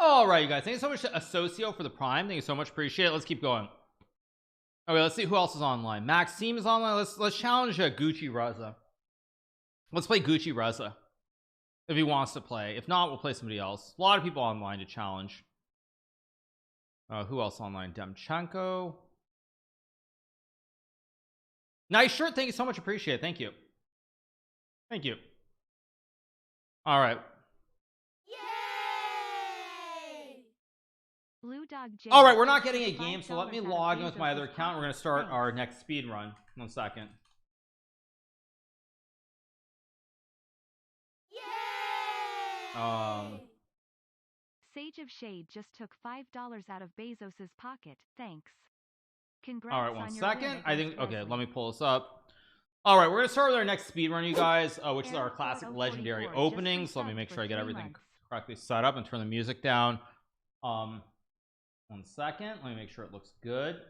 All right, you guys, thank you so much to Associo for the prime. Thank you so much, appreciate it. Let's keep going. Okay, let's see who else is online. Maxime is online. Let's challenge Gucci Reza. Let's play Gucci Reza if he wants to play. If not, we'll play somebody else. A lot of people online to challenge. Who else online? Demchenko. Nice shirt, thank you so much, appreciate it. Thank you. Thank you. All right. Blue Dog J. All right, we're not getting a game, so let me log in with my other account. We're going to start our next speed run. 1 second. Sage of Shade just took $5 out of Bezos's pocket. Thanks. Congrats. All right, 1 second. I think okay, Leslie. let me pull this up. All right, we're going to start with our next speed run, you guys, which is our classic legendary opening. So let me make sure I get everything correctly set up and turn the music down. 1 second, let me make sure it looks good.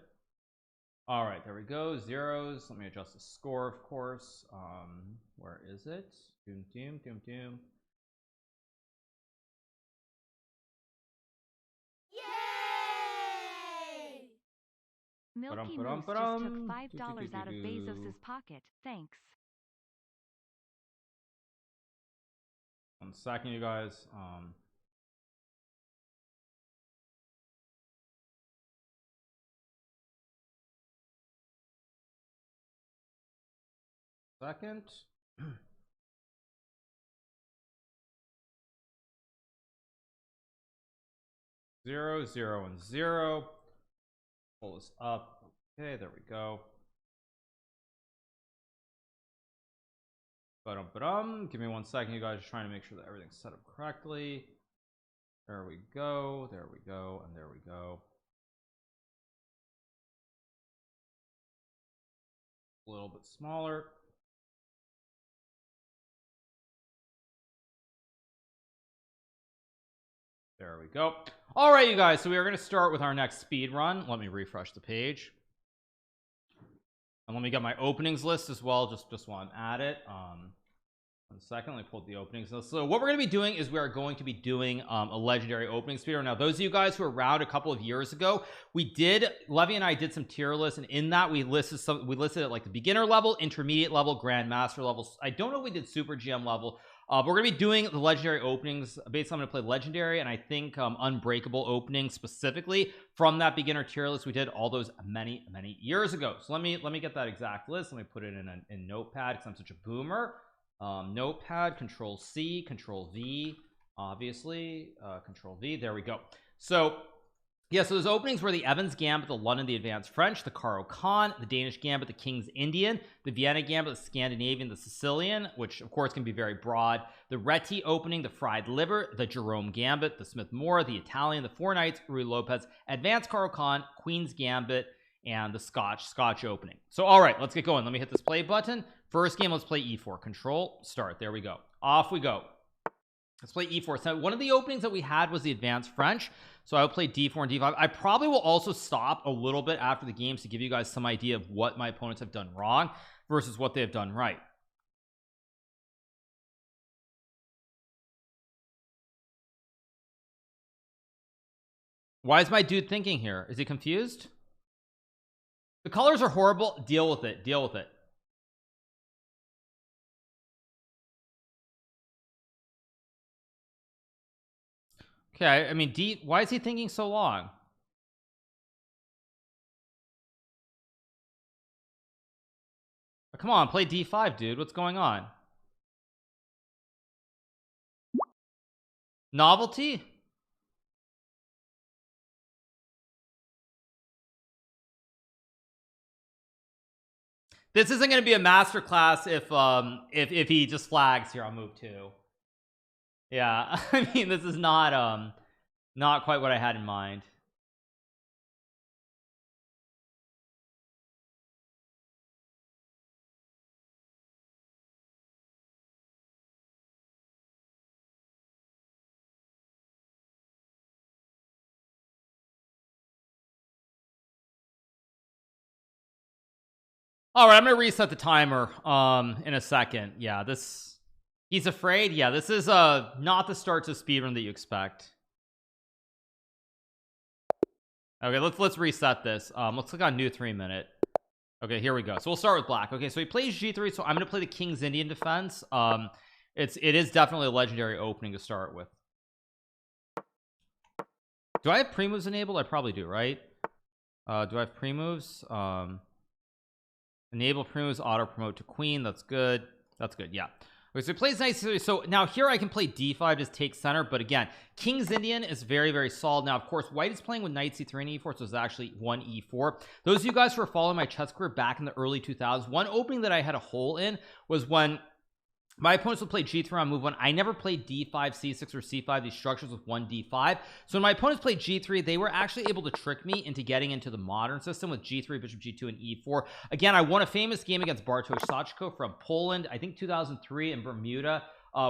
All right, there we go. Zeros. Let me adjust the score, of course. Where is it? Doom doom doom doom. Milky Moose just took $5 out of Bezos's pocket. Thanks. 1 second, you guys. Second. 0 0 and 0. Pull this up. Okay, there we go. Give me 1 second, you guys. Just trying to make sure that everything's set up correctly. There we go. There we go. And there we go. A little bit smaller. There we go. All right, you guys, so we are going to start with our next speed run. Let me refresh the page, and let me get my openings list as well, just while I'm at it. 1 second, let me pull the openings list. So what we're going to be doing is we are going to be doing a legendary opening speed run. Now, those of you guys who were around a couple of years ago, Levy and I did some tier lists, and in that we listed it like the beginner level, intermediate level, grandmaster levels. I don't know if we did super GM level. But we're gonna be doing the legendary openings. Basically, I'm gonna play legendary, and I think unbreakable openings specifically from that beginner tier list we did all those many years ago. So let me get that exact list. Let me put it in Notepad because I'm such a boomer. Notepad, Control C, Control V, obviously, Control V. There we go. So yeah, so those openings were the Evans Gambit, the London, the Advanced French, the Caro Khan, the Danish Gambit, the King's Indian, the Vienna Gambit, the Scandinavian, the Sicilian, which of course can be very broad, the Reti opening, the Fried Liver, the Jerome Gambit, the Smith Mora, the Italian, the Four Knights, Rui Lopez, Advanced Caro Khan, Queen's Gambit, and the Scotch opening. So all right, let's get going. Let me hit this play button. First game, let's play E4. Control, start. There we go. Off we go. Let's play E4. So one of the openings that we had was the Advanced French, so I would play D4 and D5. I probably will also stop a little bit after the games to give you guys some idea of what my opponents have done wrong versus what they have done right. Why is my dude thinking here? Is he confused? The colors are horrible. Deal with it. Deal with it. Okay, I mean, why is he thinking so long? Come on, play D5, dude. What's going on? Novelty? This isn't going to be a masterclass if he just flags here on move 2. Yeah, I mean, this is not quite what I had in mind. All right, I'm gonna reset the timer in a second. Yeah, he's afraid. Yeah, this is not the start to speedrun that you expect. Okay, let's reset this. Let's click on new 3-minute. Okay, here we go. So we'll start with black. Okay, so he plays g3, so I'm gonna play the King's Indian defense. It is definitely a legendary opening to start with. Do I have pre-moves enabled? I probably do, right? Do I have pre-moves? Enable pre-moves, auto promote to queen. That's good. That's good. Yeah. Okay, so he plays nice. So now here I can play d5, just take center, but again, King's Indian is very, very solid. Now, of course, white is playing with knight c3 and e4, so it's actually 1 e4. Those of you guys who are following my chess career back in the early 2000s, one opening that I had a hole in was when my opponents would play g3 on move 1. I never played d5, c6, or c5, these structures with 1 d5. So when my opponents played g3, they were actually able to trick me into getting into the modern system with g3, bishop g2, and e4. Again, I won a famous game against Bartosz Sachko from Poland, I think 2003 in Bermuda,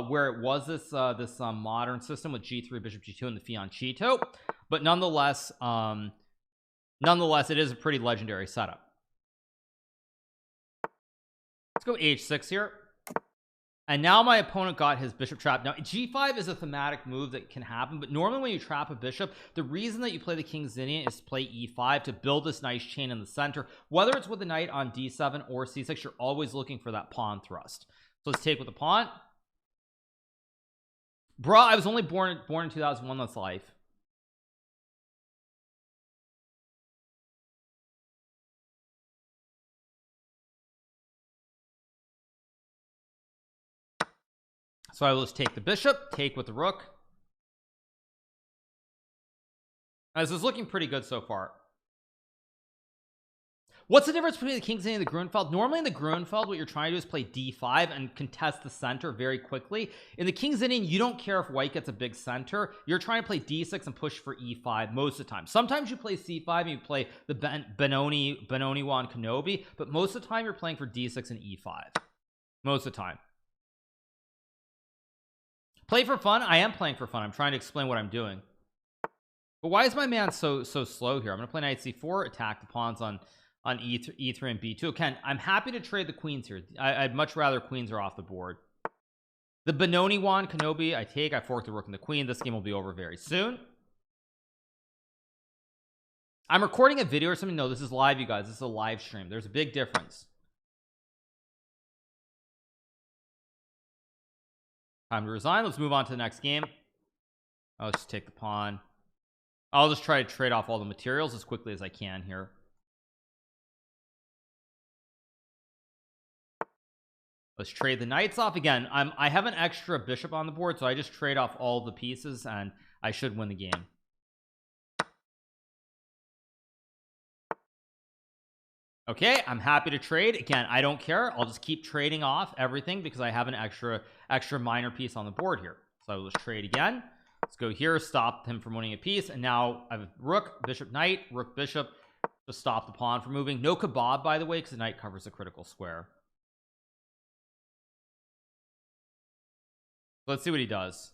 where it was this modern system with g3, bishop g2, and the fianchetto. But nonetheless, it is a pretty legendary setup. Let's go h6 here. And now my opponent got his bishop trapped. Now g5 is a thematic move that can happen, but normally when you trap a bishop, the reason that you play the King's Indian is to play e5 to build this nice chain in the center. Whether it's with the knight on d7 or c6, you're always looking for that pawn thrust. So let's take with the pawn. Bruh, I was only born in 2001. That's life. So I will just take the bishop, take with the rook. This is looking pretty good so far. What's the difference between the King's Indian and the Grunfeld? Normally in the Grunfeld, what you're trying to do is play d5 and contest the center very quickly. In the King's Indian, you don't care if white gets a big center. You're trying to play d6 and push for e5 most of the time. Sometimes you play c5 and you play the Benoni-Wan Kenobi, but most of the time you're playing for d6 and e5. Most of the time. Play for fun. I am playing for fun. I'm trying to explain what I'm doing. But why is my man so slow here? I'm gonna play knight c4, attack the pawns on e3 and b2. Again, I'm happy to trade the queens here. I'd much rather queens are off the board. The Benoni-Wan Kenobi I take. I fork the rook and the queen. This game will be over very soon. I'm recording a video or something. No, this is live, you guys. This is a live stream. There's a big difference. Time to resign. Let's move on to the next game. I'll just take the pawn. I'll just try to trade off all the materials as quickly as I can here. Let's trade the knights off again. I have an extra bishop on the board, so I just trade off all the pieces and I should win the game. Okay, I'm happy to trade again. I don't care. I'll just keep trading off everything because I have an extra minor piece on the board here. So I will just trade again. Let's go here, stop him from winning a piece, and now I have rook, bishop, knight, rook, bishop to stop the pawn from moving. No kebab, by the way, because the knight covers the critical square. Let's see what he does.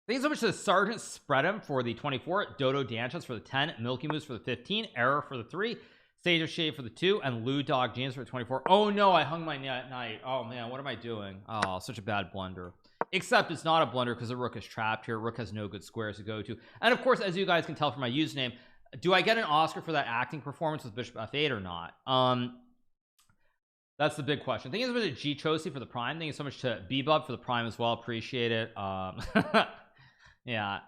Thank you so much to the Sergeant Spread'em for the 24, Dodo Danchas for the 10, Milky Moose for the 15, Error for the 3, Sage of Shade for the 2, and Lou Dog James for the 24. Oh no, I hung my knight. Oh man, what am I doing? Oh, such a bad blunder. Except it's not a blunder because the rook is trapped here. Rook has no good squares to go to. And of course, as you guys can tell from my username, do I get an Oscar for that acting performance with Bishop F8 or not? That's the big question. Thank you so much to G Chosi for the prime. Thank you so much to Bebub for the prime as well. Appreciate it. Yeah,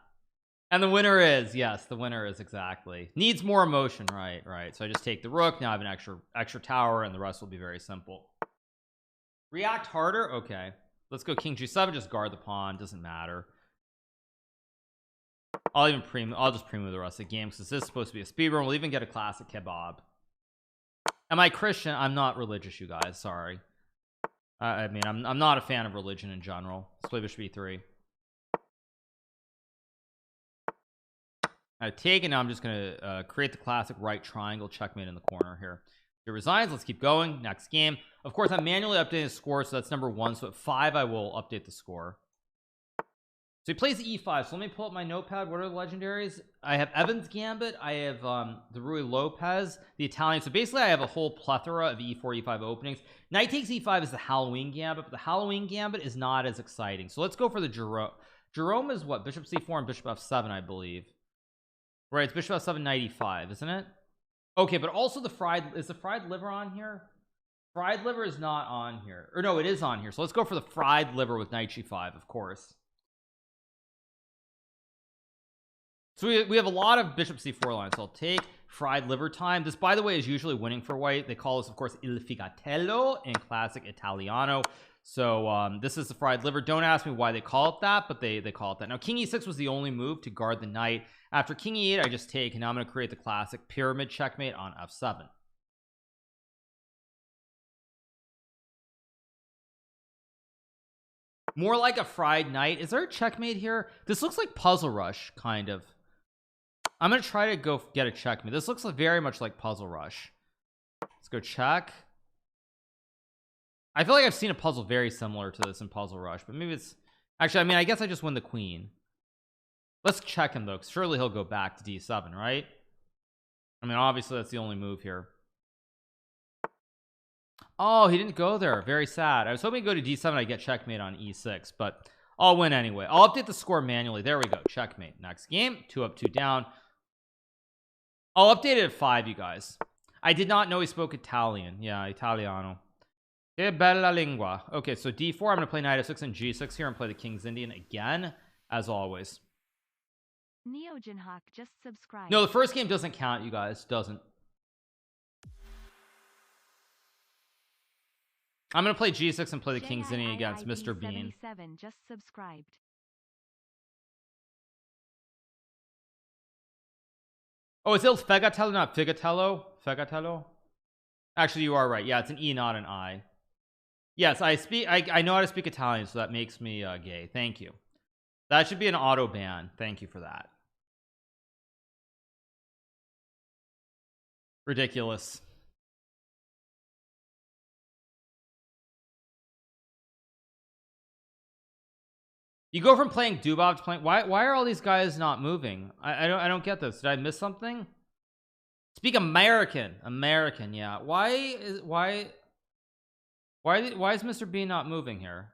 and the winner is, yes, the winner is exactly needs more emotion. Right. So I just take the rook. Now I have an extra tower and the rest will be very simple. React harder. Okay, let's go king g7. Just guard the pawn, doesn't matter. I'll just premove the rest of the game because this is supposed to be a speedrun. We'll even get a classic kebab. Am I Christian? I'm not religious, you guys, sorry. I mean, I'm not a fan of religion in general. Let's play bishop e3. I take it. Now I'm just gonna create the classic right triangle checkmate in the corner here. He resigns. Let's keep going. Next game. Of course, I'm manually updating the score, so that's number 1. So at 5 I will update the score. So he plays e5. So let me pull up my notepad. What are the legendaries? I have Evans Gambit. I have the Rui Lopez, the Italian. So basically I have a whole plethora of e4 e5 openings. Knight takes e5 is the Halloween Gambit, but the Halloween Gambit is not as exciting. So let's go for the Jerome is what? Bishop c4 and bishop f7, I believe. Right, it's bishop f7 knight e5, isn't it? Okay, but also the fried, is the fried liver on here? Fried liver is not on here, or no, it is on here. So let's go for the fried liver with knight g5, of course. So we have a lot of bishop c4 lines. So I'll take fried liver time. This, by the way, is usually winning for white. They call this, of course, il figatello in classic Italiano. So this is the fried liver. Don't ask me why they call it that, but they call it that. Now king e6 was the only move to guard the knight. After king e8, I just take, and now I'm going to create the classic pyramid checkmate on f7. More like a fried knight. Is there a checkmate here? This looks like Puzzle Rush, kind of. I'm gonna try to go get a checkmate. This looks like very much like Puzzle Rush. Let's go check. I feel like I've seen a puzzle very similar to this in Puzzle Rush, but maybe it's actually, I mean, I guess I just win the queen. Let's check him though, because surely he'll go back to d7, right? I mean, obviously that's the only move here. Oh, he didn't go there. Very sad. I was hoping to go to d7, I'd get checkmate on e6, but I'll win anyway. I'll update the score manually. There we go. Checkmate. Next game. 2 up, 2 down. I'll update it at 5, you guys. I did not know he spoke Italian. Yeah, Italiano. Che bella lingua. Okay, so d4. I'm going to play knight f6 and g6 here and play the King's Indian again, as always. GMHikaru just subscribed. No, the first game doesn't count, you guys. Doesn't. I'm going to play g6 and play the King's Indian against Mr. Bean. Just subscribed. Oh, it's Il Fegatello, not Figatello. Fegatello. Actually, you are right. Yeah, it's an E, not an I. Yes, I know how to speak Italian, so that makes me gay. Thank you. That should be an auto ban. Thank you for that. Ridiculous. You go from playing Dubov to playing, why are all these guys not moving? I don't get this. Did I miss something? Speak American. Yeah. Why is Mr. B not moving here?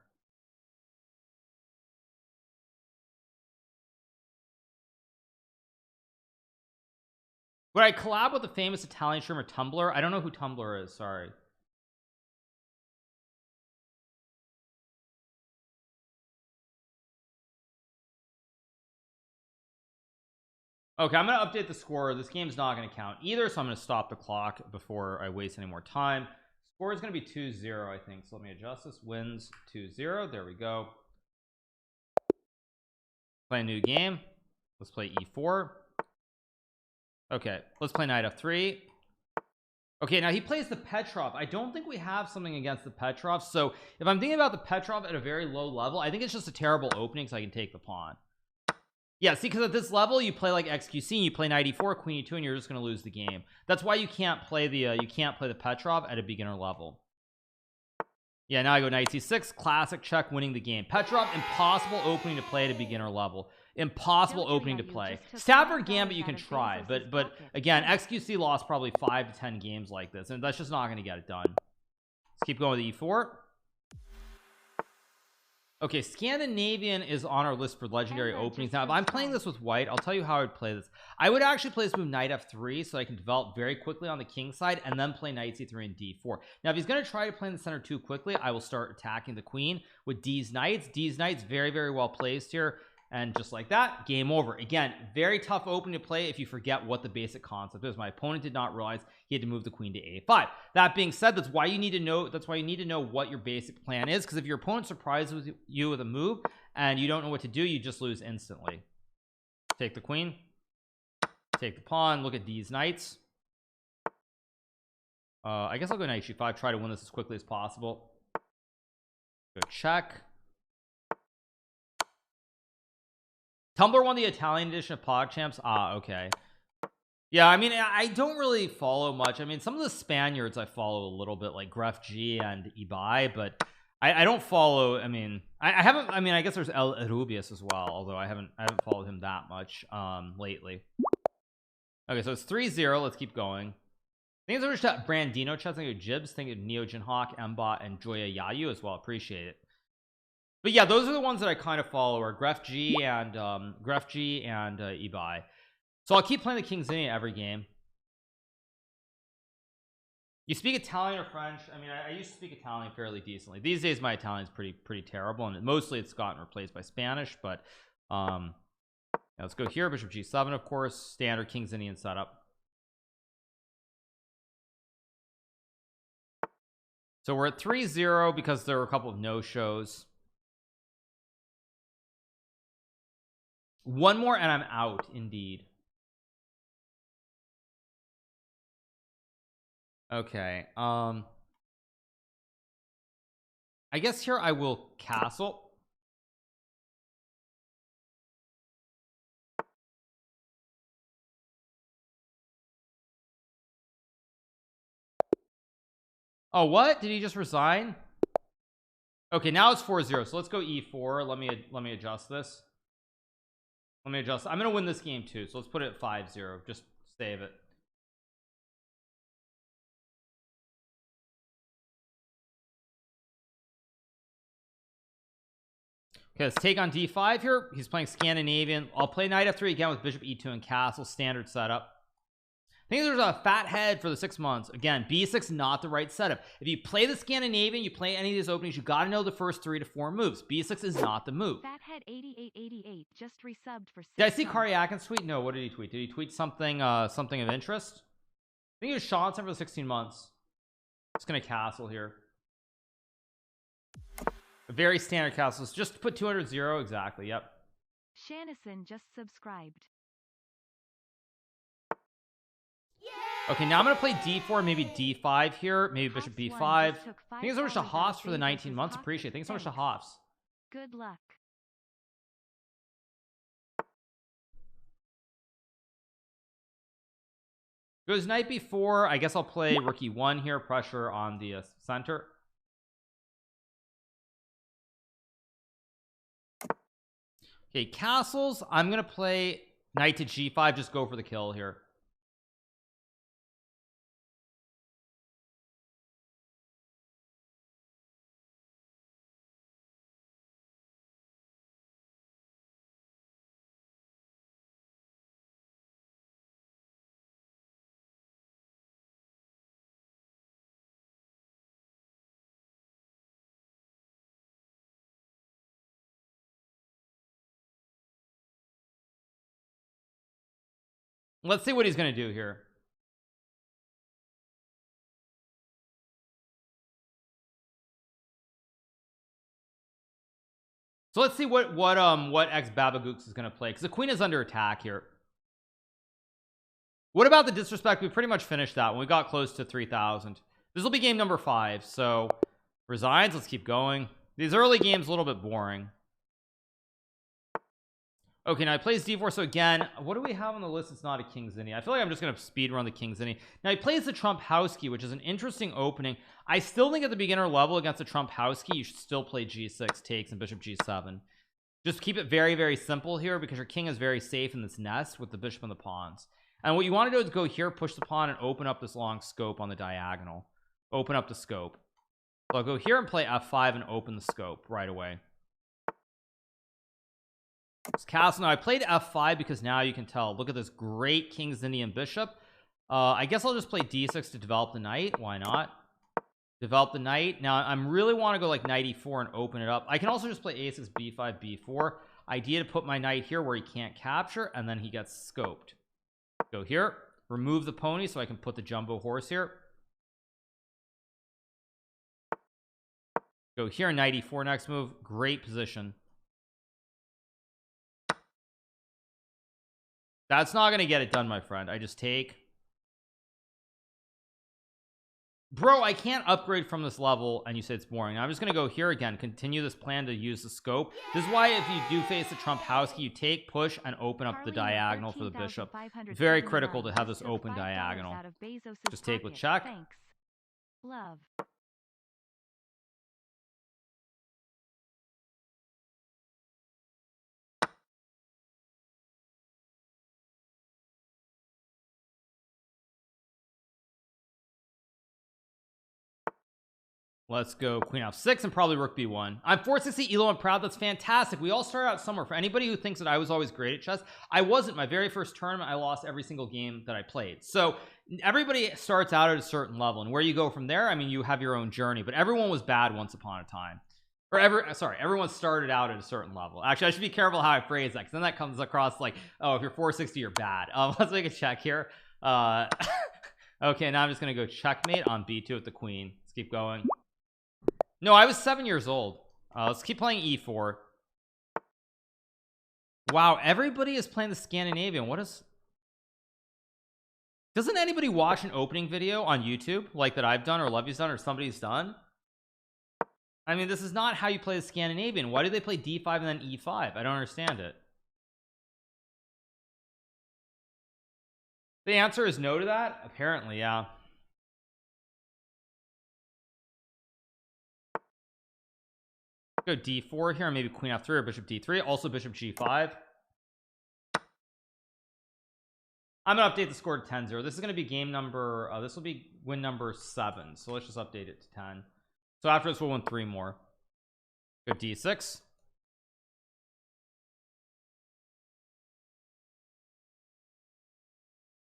Would I collab with the famous Italian streamer Tumblr? I don't know who Tumblr is, sorry. Okay, I'm gonna update the score. This game's not gonna count either, so I'm gonna stop the clock before I waste any more time. Score is gonna be 2-0, I think. So let me adjust this. Wins 2-0. There we go. Play a new game. Let's play e4. Okay, let's play knight f3. Okay, now he plays the Petrov. I don't think we have something against the Petrov. So if I'm thinking about the Petrov at a very low level, I think it's just a terrible opening, so I can take the pawn. Yeah, see, because at this level you play like XQC and you play knight e4, queen e2, and you're just going to lose the game. That's why you can't play the Petrov at a beginner level. Yeah, now I go knight c6, classic check, winning the game. Petrov, impossible opening to play at a beginner level. Impossible opening to play. Stafford Gambit you can try, but again, XQC lost probably 5 to 10 games like this, and that's just not going to get it done. Let's keep going with e4. Okay, Scandinavian is on our list for legendary openings. Now, if I'm playing this with white, I'll tell you how I would play this. I would actually play this move knight f3 so I can develop very quickly on the king side and then play knight c3 and d4. Now, if he's going to try to play in the center too quickly, I will start attacking the queen with D's knights. D's knights very, very well placed here. And just like that, game over. Again, very tough opening to play if you forget what the basic concept is. My opponent did not realize he had to move the queen to a5. That being said, that's why you need to know what your basic plan is, because if your opponent surprises you with a move and you don't know what to do, you just lose instantly. Take the queen, take the pawn, look at these knights. I guess I'll go knight g5, try to win this as quickly as possible. Go check. Tumblr won the Italian edition of PogChamps. Ah, okay. Yeah, I mean, I don't really follow much. I mean, some of the Spaniards I follow a little bit, like Gref G and Ibai, but I don't follow. I mean, I haven't. I mean, I guess there's El Rubius as well, although I haven't followed him that much lately. Okay, so it's 3-0. Let's keep going. Thanks so much to Brandino chat. Thank you, Jibs. Thank you, NeoGenHawk, Mbot, and Joya Yayu as well. Appreciate it. But yeah, those are the ones that I kind of follow are Gref G and Ibai. So I'll keep playing the King's Indian every game. You speak Italian or French? I mean, I used to speak Italian fairly decently. These days my Italian's pretty terrible, and mostly it's gotten replaced by Spanish. But yeah, let's go here. Bishop G7, of course, standard King's Indian setup. So we're at 3-0 because there were a couple of no-shows. One more and I'm out, indeed. Okay, I guess here I will castle. Oh, what? Did he just resign? Okay, now it's 4-0. So let's go E4. Let me adjust this. Let me adjust. I'm gonna win this game too. So let's put it at 5-0. Just save it. Okay, let's take on D5 here. He's playing Scandinavian. I'll play knight F3 again with bishop E2 and castle. Standard setup. I think there's a fat head for the 6 months. Again, B6 not the right setup. If you play the Scandinavian, you play any of these openings, you got to know the first 3 to 4 moves. B6 is not the move. Fathead 8888 just resubbed for 6 Did I see months. Karyakin's tweet? No, what did he tweet? Did he tweet something something of interest? I think he was Sean for the 16 months. Just gonna castle here. A very standard castle. Just put 200-0 exactly. Yep. Shanison just subscribed. Okay, now I'm gonna play D4, maybe D5 here, maybe bishop Hoffs B5. just took Thank you so much to $5 Hoffs out for the of 19 Bezos's months. pocket. Appreciate it. Thanks so much to Thanks. Hoffs. Good luck. Goes knight B4. I guess I'll play rook E1 here. Pressure on the center. Okay, castles. I'm gonna play knight to G5. Just go for the kill here. Let's see what he's gonna do here. So let's see what X Babagooks is gonna play, because the queen is under attack here. What about the disrespect? We pretty much finished that when we got close to 3,000. This will be game number 5. So resigns. Let's keep going. These early games a little bit boring. Okay, now he plays D4. So again, what do we have on the list? It's not a King's Indian. I feel like I'm just gonna speed run the King's Indian. Now he plays the Trompowsky, which is an interesting opening. I still think at the beginner level against the Trompowsky, you should still play G6 takes and bishop G7. Just keep it very, very simple here, because your king is very safe in this nest with the bishop and the pawns. And what you want to do is go here, push the pawn, and open up this long scope on the diagonal. Open up the scope. So I'll go here and play F5 and open the scope right away. It's castle. Now I played F5 because now you can tell. Look at this great King's Indian bishop. I guess I'll just play D6 to develop the knight. Why not? Develop the knight. Now I'm really want to go like knight E4 and open it up. I can also just play A6 B5 B4. Idea to put my knight here where he can't capture, and then he gets scoped. Go here, remove the pony so I can put the jumbo horse here. Go here, knight E4 next move. Great position. That's not gonna get it done, my friend. I just take. Bro, I can't upgrade from this level, and you say it's boring. I'm just gonna go here again, continue this plan to use the scope. This is why if you do face the Trompowsky, you take, push, and open up the diagonal for the bishop. Very critical to have this open diagonal. Just take with check. Thanks. Love. Let's go queen f6 and probably rook b1. I'm 460 elo and proud. That's fantastic. We all start out somewhere. For anybody who thinks that I was always great at chess, I wasn't. My very first tournament, I lost every single game that I played. So everybody starts out at a certain level, and where you go from there, I mean, you have your own journey. But everyone was bad once upon a time. Or everyone started out at a certain level. Actually, I should be careful how I phrase that, because then that comes across like, oh, if you're 460, you're bad. Let's make a check here. Okay, now I'm just gonna go checkmate on b2 with the queen. Let's keep going. No, I was 7 years old. Let's keep playing e4. Wow, everybody is playing the Scandinavian. What is... Doesn't anybody watch an opening video on YouTube like that I've done, or Levy's done, or somebody's done? I mean, this is not how you play the Scandinavian. Why do they play d5 and then e5? I don't understand it. The answer is no to that? Apparently, yeah. Go d4 here, maybe queen f3 or bishop d3. Also bishop g5. I'm gonna update the score to 10-0. This is gonna be game number this will be win number 7, so let's just update it to 10. So after this we'll win 3 more. Go d6.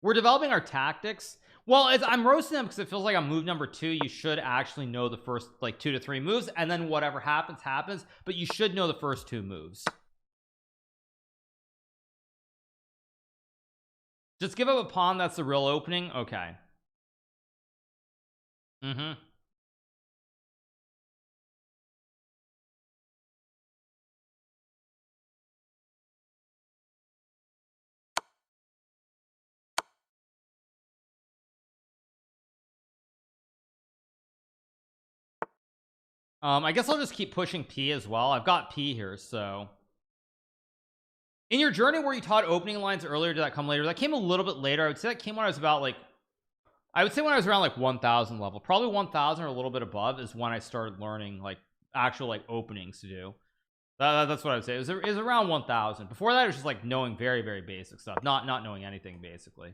We're developing our tactics. Well, I'm roasting them because it feels like on move number 2 you should actually know the first like 2 to 3 moves, and then whatever happens happens, but you should know the first 2 moves. Just give up a pawn. That's the real opening. Okay. I guess I'll just keep pushing P as well. I've got P here. So in your journey where you taught opening lines earlier, did that come later? That came a little bit later. I would say that came when I was about like, I would say when I was around like 1000 level, probably 1000 or a little bit above is when I started learning like actual like openings to do. That's what I would say. It was around 1000. Before that it was just like knowing very, very basic stuff, not knowing anything basically.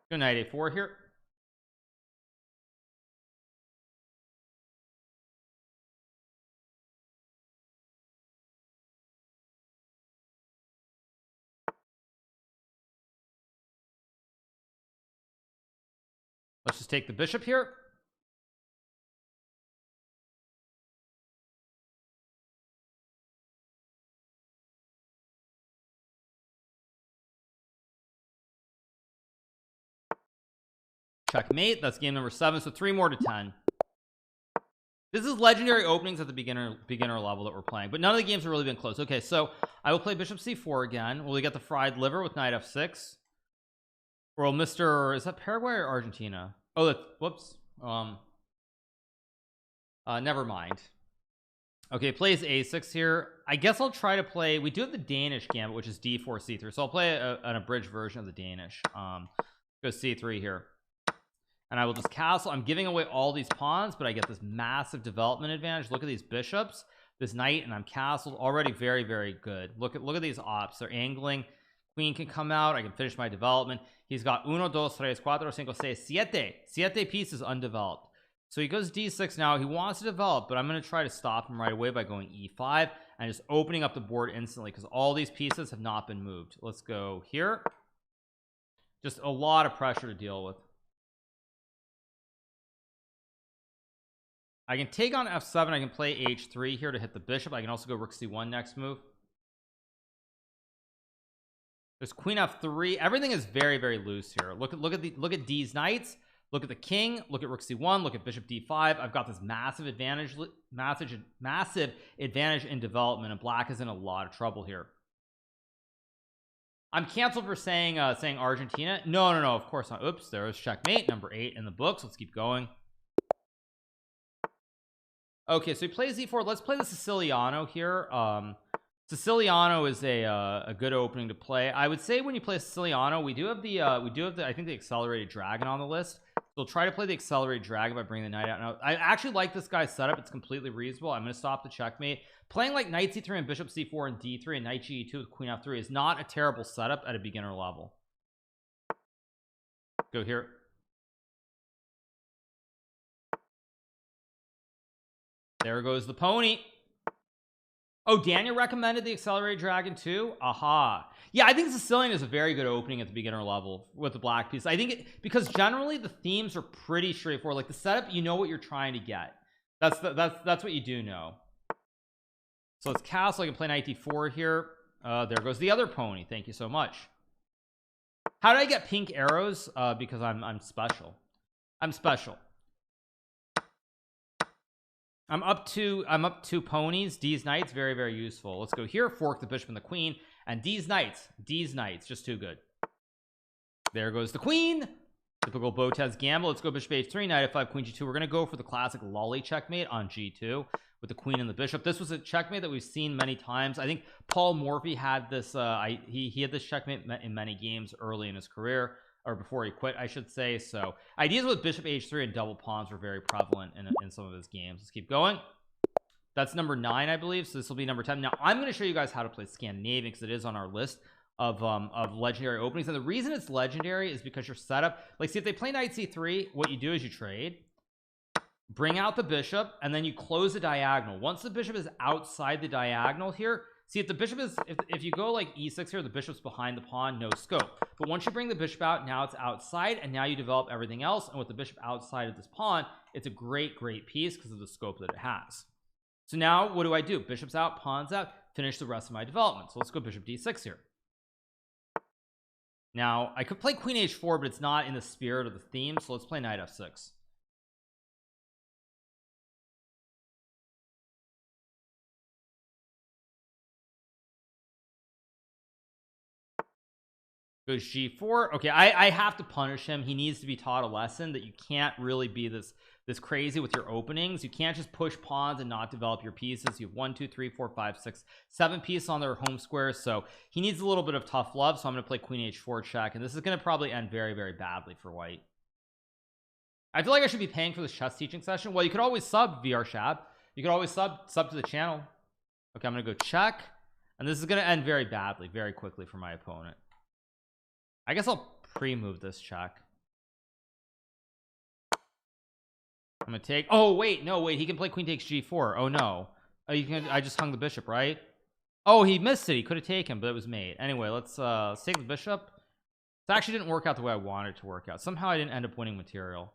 Go knight a4 here. Let's just take the bishop here. Checkmate. That's game number 7. So 3 more to 10. This is legendary openings at the beginner level that we're playing, but none of the games have really been close. Okay, so I will play bishop c4 again. Will we get the fried liver with knight f6? Or will Mr. is that Paraguay or Argentina? Oh, that's whoops. Never mind. Okay, plays a6 here. I guess I'll try to play. We do have the Danish gambit, which is d4 c3. So I'll play an abridged version of the Danish. Go c3 here. And I will just castle. I'm giving away all these pawns, but I get this massive development advantage. Look at these bishops, this knight, and I'm castled. Already very, very good. Look at these ops. They're angling. Queen can come out. I can finish my development. He's got 1, 2, 3, 4, 5, 6, 7 pieces undeveloped. So he goes d6 now. He wants to develop, but I'm going to try to stop him right away by going e5 and just opening up the board instantly because all these pieces have not been moved. Let's go here. Just a lot of pressure to deal with. I can take on f7. I can play h3 here to hit the bishop. I can also go rook c1 next move. There's queen f3. Everything is very, very loose here. Look at these knights. Look at the king. Look at rook c1. Look at bishop d5. I've got this massive advantage in development, and black is in a lot of trouble here. I'm canceled for saying Argentina. No, of course not. Oops, there was checkmate number 8 in the books. Let's keep going. Okay, so he plays e4. Let's play the Siciliano here. Siciliano is a good opening to play. I would say when you play Siciliano, we do have the I think the accelerated dragon on the list. So we'll try to play the accelerated dragon by bringing the knight out. Now, I actually like this guy's setup. It's completely reasonable. I'm going to stop the checkmate. Playing like knight c3 and bishop c4 and d3 and knight ge2 with queen f3 is not a terrible setup at a beginner level. Go here. There goes the pony. Oh, Daniel recommended the accelerated dragon too. Aha. Yeah, I think Sicilian is a very good opening at the beginner level with the black piece. I think because generally the themes are pretty straightforward. Like the setup, you know what you're trying to get. That's what you do know. So it's castle. I can play knight d4 here. There goes the other pony. Thank you so much. How did I get pink arrows? Because I'm special. I'm special. I'm up two ponies. D's knights, very, very useful. Let's go here, fork the bishop and the queen, and D's knights, just too good. There goes the queen. Typical Botez gamble. Let's go bishop h3, knight f5, queen g2. We're gonna go for the classic lolly checkmate on g2 with the queen and the bishop. This was a checkmate that we've seen many times. I think Paul Morphy had this he had this checkmate in many games early in his career, or before he quit, I should say. So ideas with bishop h3 and double pawns were very prevalent in some of his games. Let's keep going. That's number 9, I believe. So this will be number 10. Now I'm going to show you guys how to play Scandinavian because it is on our list of legendary openings. And the reason it's legendary is because your setup, like, see, if they play knight c3, what you do is you trade, bring out the bishop, and then you close the diagonal. Once the bishop is outside the diagonal here, see, if the bishop is, if you go like e6 here, the bishop's behind the pawn, no scope. But once you bring the bishop out, now it's outside, and now you develop everything else. And with the bishop outside of this pawn, it's a great piece because of the scope that it has. So now what do? Bishop's out, pawn's out, finish the rest of my development. So let's go bishop d6 here. Now I could play queen h4, but it's not in the spirit of the theme, so let's play knight f6. Goes g4. Okay, I have to punish him. He needs to be taught a lesson that you can't really be this crazy with your openings. You can't just push pawns and not develop your pieces. You have 1 2 3 4 5 6 7 pieces on their home squares, so he needs a little bit of tough love. So I'm going to play queen h4 check, and this is going to probably end very, very badly for white. I feel like I should be paying for this chess teaching session. Well, you could always sub VR Shab. You could always sub to the channel. Okay, I'm going to go check, and this is going to end very badly, very quickly for my opponent. I guess I'll pre-move this check. I'm gonna take, oh wait, no wait, he can play queen takes g4. Oh no, oh, you can, I just hung the bishop, right? Oh, he missed it. He could have taken, but it was made. Anyway, let's take the bishop. It actually didn't work out the way I wanted it to work out. Somehow I didn't end up winning material.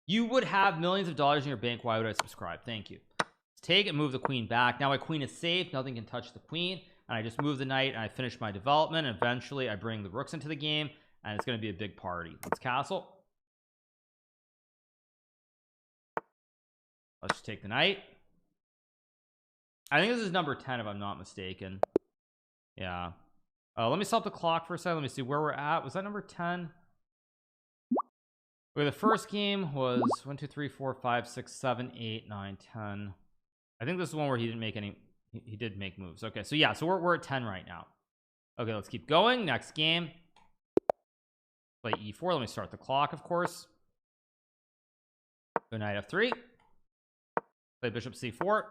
You would have millions of dollars in your bank. Why would I subscribe? Thank you. Let's take it, move the queen back. Now my queen is safe, nothing can touch the queen, and I just move the knight and I finish my development, and eventually I bring the rooks into the game, and it's going to be a big party. Let's castle. Let's just take the knight. I think this is number 10 if I'm not mistaken. Yeah. Let me stop the clock for a second. Let me see where we're at. Was that number 10? Okay, the first game was 1 2 3 4 5 6 7 8 9 10. I think this is the one where he didn't make any, he did make moves. Okay, so yeah, so we're at 10 right now. Okay, let's keep going. Next game. Play e4. Let me start the clock, of course. Go knight f3. Play bishop c4.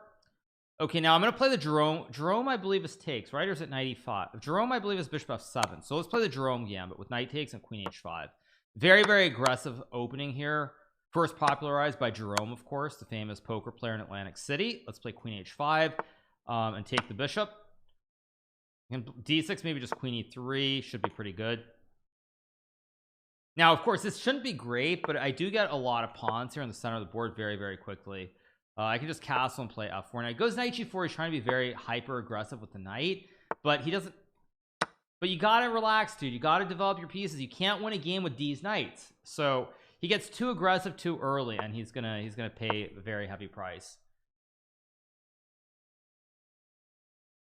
Okay, now I'm going to play the Jerome I believe is takes, right? Or is it knight e5? Jerome I believe is bishop f7. So let's play the Jerome gambit with knight takes and queen h5. Very, very aggressive opening here. First popularized by Jerome, of course, the famous poker player in Atlantic City. Let's play queen h5 and take the bishop. And d6, maybe just queen e3 should be pretty good. Now, of course, this shouldn't be great, but I do get a lot of pawns here in the center of the board very, very quickly. I can just castle and play f4. Now, he goes knight g4. He's trying to be very hyper aggressive with the knight, but he doesn't. But you gotta relax, dude. You gotta develop your pieces. You can't win a game with these knights. So he gets too aggressive too early, and he's gonna pay a very heavy price.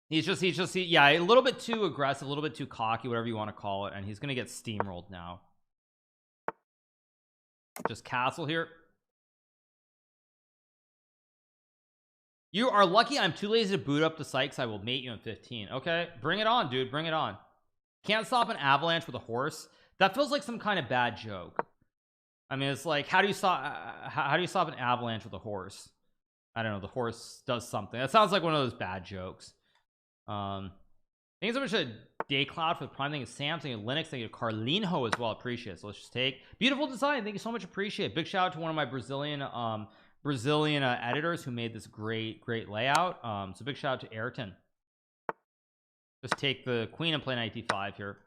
He's just yeah, a little bit too aggressive, a little bit too cocky, whatever you want to call it, and he's gonna get steamrolled now. Just castle here. You are lucky I'm too lazy to boot up the site because I will mate you in 15. Okay, bring it on, dude. Bring it on. Can't stop an avalanche with a horse. That feels like some kind of bad joke. I mean, it's like, how do you stop an avalanche with a horse? I don't know. The horse does something. That sounds like one of those bad jokes. I think someone should Daycloud for the prime. Thank you Sam, thank you Linux, thank you Carlinho as well, appreciate it. So let's just take beautiful design, thank you so much, appreciate it. Big shout out to one of my Brazilian editors who made this great layout. So big shout out to Ayrton. Just take the queen and play knight d5 here.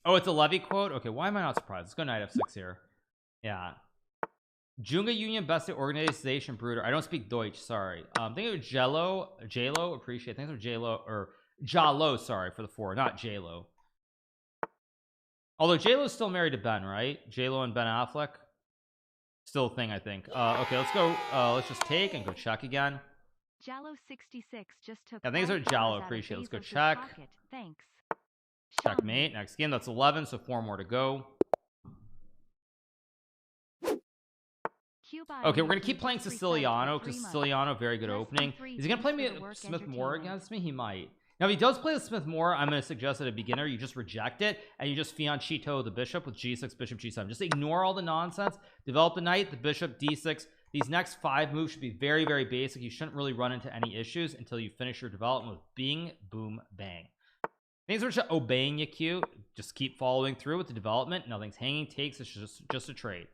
Oh, it's a Levy quote. Okay, why am I not surprised? Let's go knight f6 here. Yeah, Junga Union Best Organization Bruder. I don't speak Deutsch, sorry. Thank you JLo, appreciate it. Thanks for JLo, or Jalo, sorry, for the 4, not JLo. Although JLo's still married to Ben, right? JLo and Ben Affleck still a thing, I think. Okay, let's go. Let's just take and go check again. Jalo 66 just took. Yeah, thanks for Jalo, appreciate it. Let's go check. Pocket. Thanks. Checkmate. Next game, that's 11, so 4 more to go. Okay, we're gonna keep playing Siciliano because Siciliano, very good opening. Is he gonna play me Smith Moore against me? He might. Now if he does play the Smith Moore, I'm gonna suggest that a beginner you just reject it and you just fianchetto the bishop with g6, bishop g7. Just ignore all the nonsense, develop the knight, the bishop, d6. These next 5 moves should be very basic. You shouldn't really run into any issues until you finish your development with bing boom bang. Things are just obeying you, Q. Just keep following through with the development. Nothing's hanging takes. It's just a trade.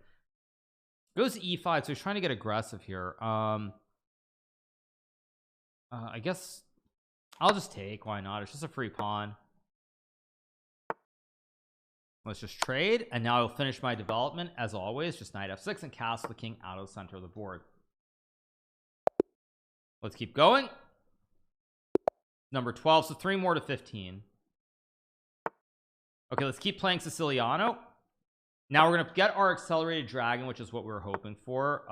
Goes to e5, so he's trying to get aggressive here. I guess I'll just take. Why not? It's just a free pawn. Let's just trade, and now I'll finish my development as always. Just knight f6 and castle the king out of the center of the board. Let's keep going. Number 12, so 3 more to 15. Okay, let's keep playing Siciliano. Now we're gonna get our accelerated dragon, which is what we were hoping for.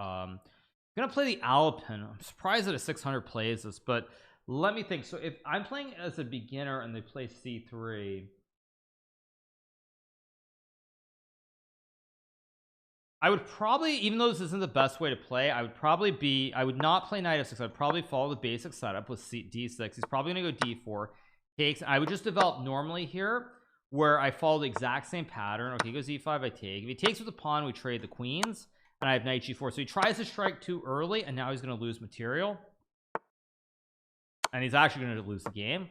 Gonna play the Alpin. I'm surprised that a 600 plays this, but let me think. So if I'm playing as a beginner and they play c3, I would probably, even though this isn't the best way to play, I would not play knight f6. I'd probably follow the basic setup with d6. He's probably gonna go d4 takes. I would just develop normally here, where I follow the exact same pattern. Okay, he goes e5, I take. If he takes with the pawn, we trade the queens, and I have knight g4. So he tries to strike too early, and now he's going to lose material, and he's actually going to lose the game.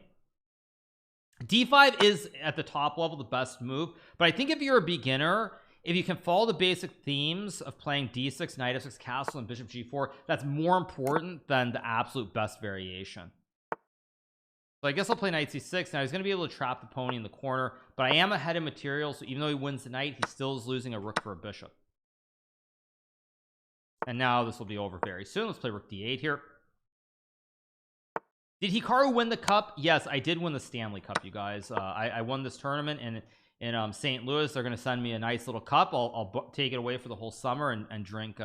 d5 is at the top level the best move, but I think if you're a beginner, if you can follow the basic themes of playing d6, knight f6, castle, and bishop g4, that's more important than the absolute best variation. So I guess I'll play knight c6. Now he's going to be able to trap the pony in the corner, but I am ahead in material, so even though he wins the knight, he still is losing a rook for a bishop. And now this will be over very soon. Let's play rook d8 here. Did Hikaru win the cup? Yes, I did win the Stanley Cup, you guys. I won this tournament in St. Louis. They're going to send me a nice little cup. I'll take it away for the whole summer and drink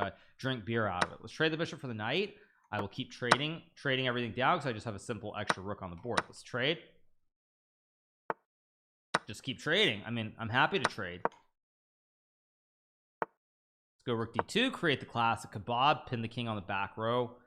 beer out of it. Let's trade the bishop for the knight. I will keep trading everything down because I just have a simple extra rook on the board. Let's trade. Just keep trading. I mean, I'm happy to trade. Let's go rook d2, create the classic kebab, pin the king on the back row.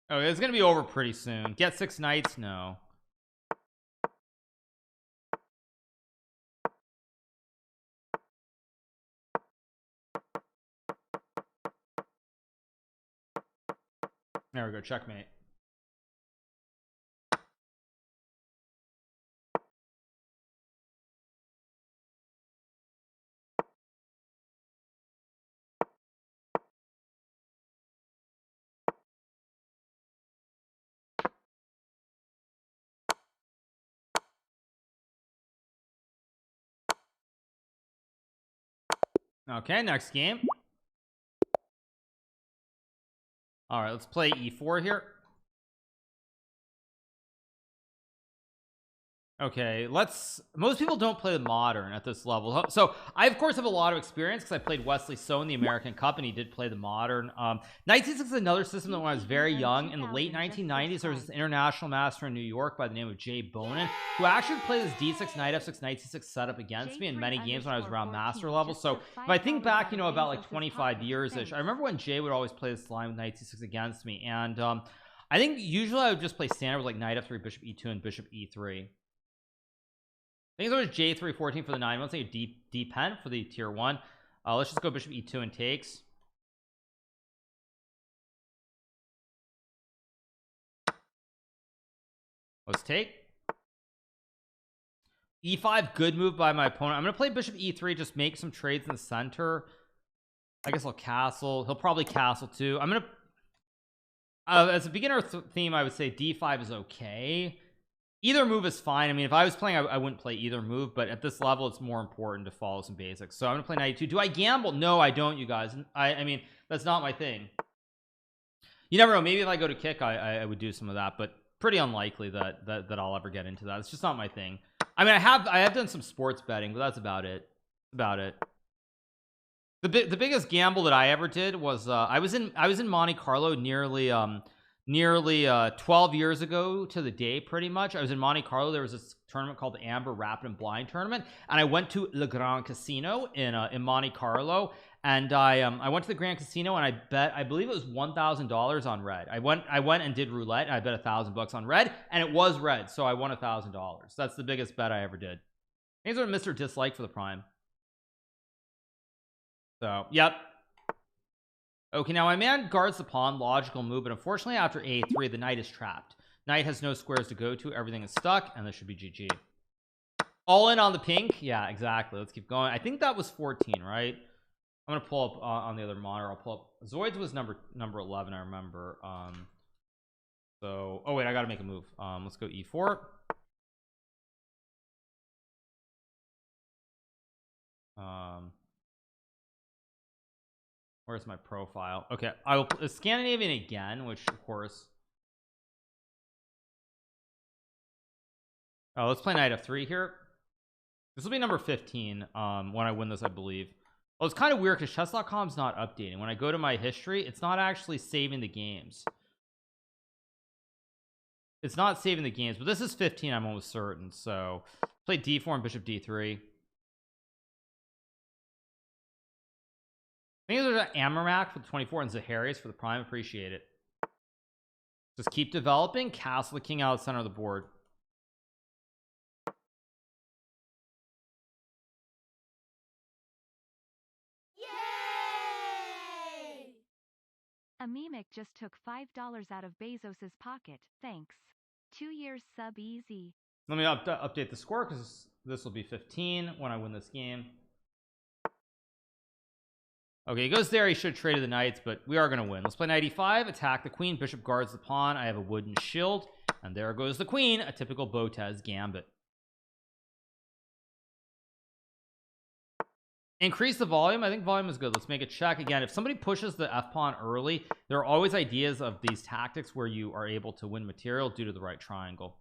Oh, it's gonna be over pretty soon. Get 6 knights? No. There we go, checkmate. Okay, next game. All right, let's play e4 here. Okay, most people don't play the modern at this level, so I of course have a lot of experience because I played Wesley So in the American Cup and he did play the modern. Knight c6 is another system that when I was very young in the late 1990s, there was this international master in New York by the name of Jay Bonin who actually played this d6, knight f6, knight c6 setup against me in many games when I was around master level. So if I think back, about like 25 years ish, I remember when Jay would always play this line with knight c6 against me, and I think usually I would just play standard with like knight f3, bishop e2, and bishop e3. I think there was j3 14 for the 9. Let's say a d pen for the tier 1. Let's just go bishop e2 and takes. Let's take e5. Good move by my opponent. I'm gonna play bishop e3, just make some trades in the center. I guess I'll castle. He'll probably castle too. I'm gonna as a beginner theme, I would say d5 is okay. Either move is fine. I mean, if I was playing, I wouldn't play either move, but at this level it's more important to follow some basics. So I'm gonna play knight e2. Do I gamble? No, I don't, you guys. I mean, that's not my thing. You never know, maybe if I go to kick, I would do some of that, but pretty unlikely that I'll ever get into that. It's just not my thing. I mean, I have done some sports betting, but that's about it. The biggest gamble that I ever did was I was in Monte Carlo nearly 12 years ago to the day, pretty much. I was in Monte Carlo. There was this tournament called the Amber Rapid and Blind Tournament, and I went to Le Grand Casino in Monte Carlo, and I went to the Grand Casino and I bet, I believe it was $1,000 on red. I went and did roulette and I bet $1,000 on red, and it was red, so I won $1,000. That's the biggest bet I ever did. These are Mr. Dislike for the prime. So yep. Okay, now my man guards the pawn, logical move, but unfortunately after a3 the knight is trapped. Knight has no squares to go to, everything is stuck, and this should be GG. All in on the pink. Yeah, exactly. Let's keep going. I think that was 14, right? I'm gonna pull up on the other monitor. I'll pull up Zoids was number 11, I remember. So oh wait, I gotta make a move. Let's go e4. Where's my profile? Okay, I will Scandinavian again, which of course. Oh, let's play knight f3 here. This will be number 15 when I win this, I believe. Oh, it's kind of weird because chess.com is not updating. When I go to my history, it's not actually saving the games. It's not saving the games, but this is 15, I'm almost certain. So play d4 and bishop d3. I think there's an Amarak for the 24 and Zaharias for the prime. Appreciate it. Just keep developing. Castle the king out of the center of the board. Yay! A mimic just took $5 out of Bezos's pocket. Thanks. 2 years sub easy. Let me update the score because this will be 15 when I win this game. Okay, he goes there. He should trade the knights, but we are going to win. Let's play knight e5, attack the queen. Bishop guards the pawn. I have a wooden shield, and there goes the queen. A typical Botez gambit. Increase the volume. I think volume is good. Let's make a check again. If somebody pushes the f pawn early, there are always ideas of these tactics where you are able to win material due to the right triangle.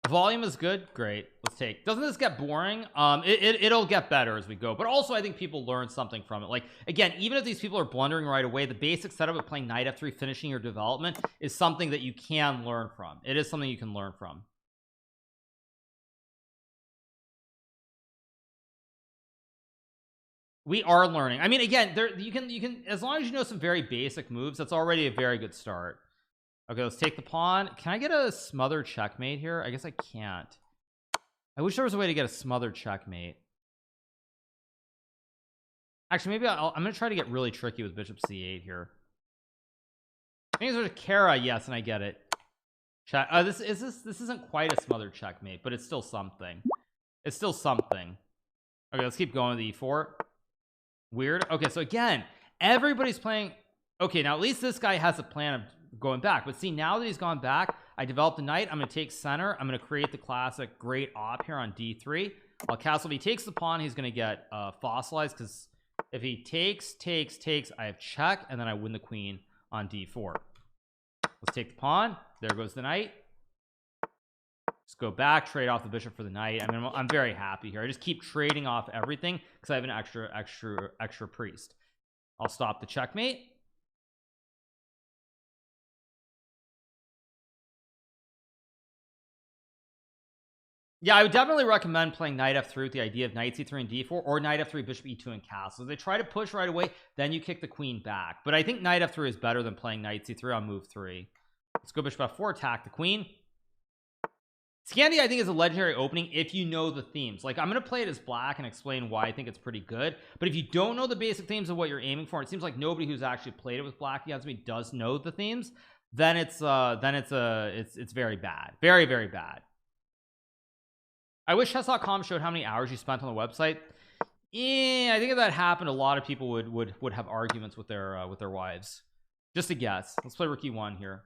Volume is good. Great. Let's take. Doesn't this get boring? It'll get better as we go, but also I think people learn something from it. Like again, even if these people are blundering right away, the basic setup of playing knight f3, finishing your development, is something that you can learn from. It is something you can learn from. We are learning. I mean, again, there you can as long as you know some very basic moves, that's already a very good start. Okay, let's take the pawn. Can I get a smothered checkmate here? I guess I can't. I wish there was a way to get a smothered checkmate. Actually, maybe I'm gonna try to get really tricky with bishop c8 here. I think there's a Kara. Yes, and I get it. Check. This isn't quite a smothered checkmate, but it's still something. It's still something. Okay, let's keep going with the e4. Weird. Okay, so again, everybody's playing. Okay, now at least this guy has a plan of going back, but see, now that he's gone back, I developed a knight. I'm going to take center. I'm going to create the classic great op here on d3. While castle, if he takes the pawn, he's going to get fossilized, because if he takes, I have check, and then I win the queen on d4. Let's take the pawn. There goes the knight. Just go back, trade off the bishop for the knight. I mean, I'm very happy here. I just keep trading off everything because I have an extra priest. I'll stop the checkmate. Yeah, I would definitely recommend playing knight f3 with the idea of knight c3 and d4, or knight f3 bishop e2 and castle. They try to push right away, then you kick the queen back, but I think knight f3 is better than playing knight c3 on move 3. Let's go bishop f4, attack the queen. Scandi I think is a legendary opening if you know the themes. Like, I'm gonna play it as black and explain why I think it's pretty good, but if you don't know the basic themes of what you're aiming for, it seems like nobody who's actually played it with black against me does know the themes, then it's very bad, very, very bad. I wish chess.com showed how many hours you spent on the website. I think if that happened, a lot of people would have arguments with their wives. Just a guess. Let's play rook e1 here.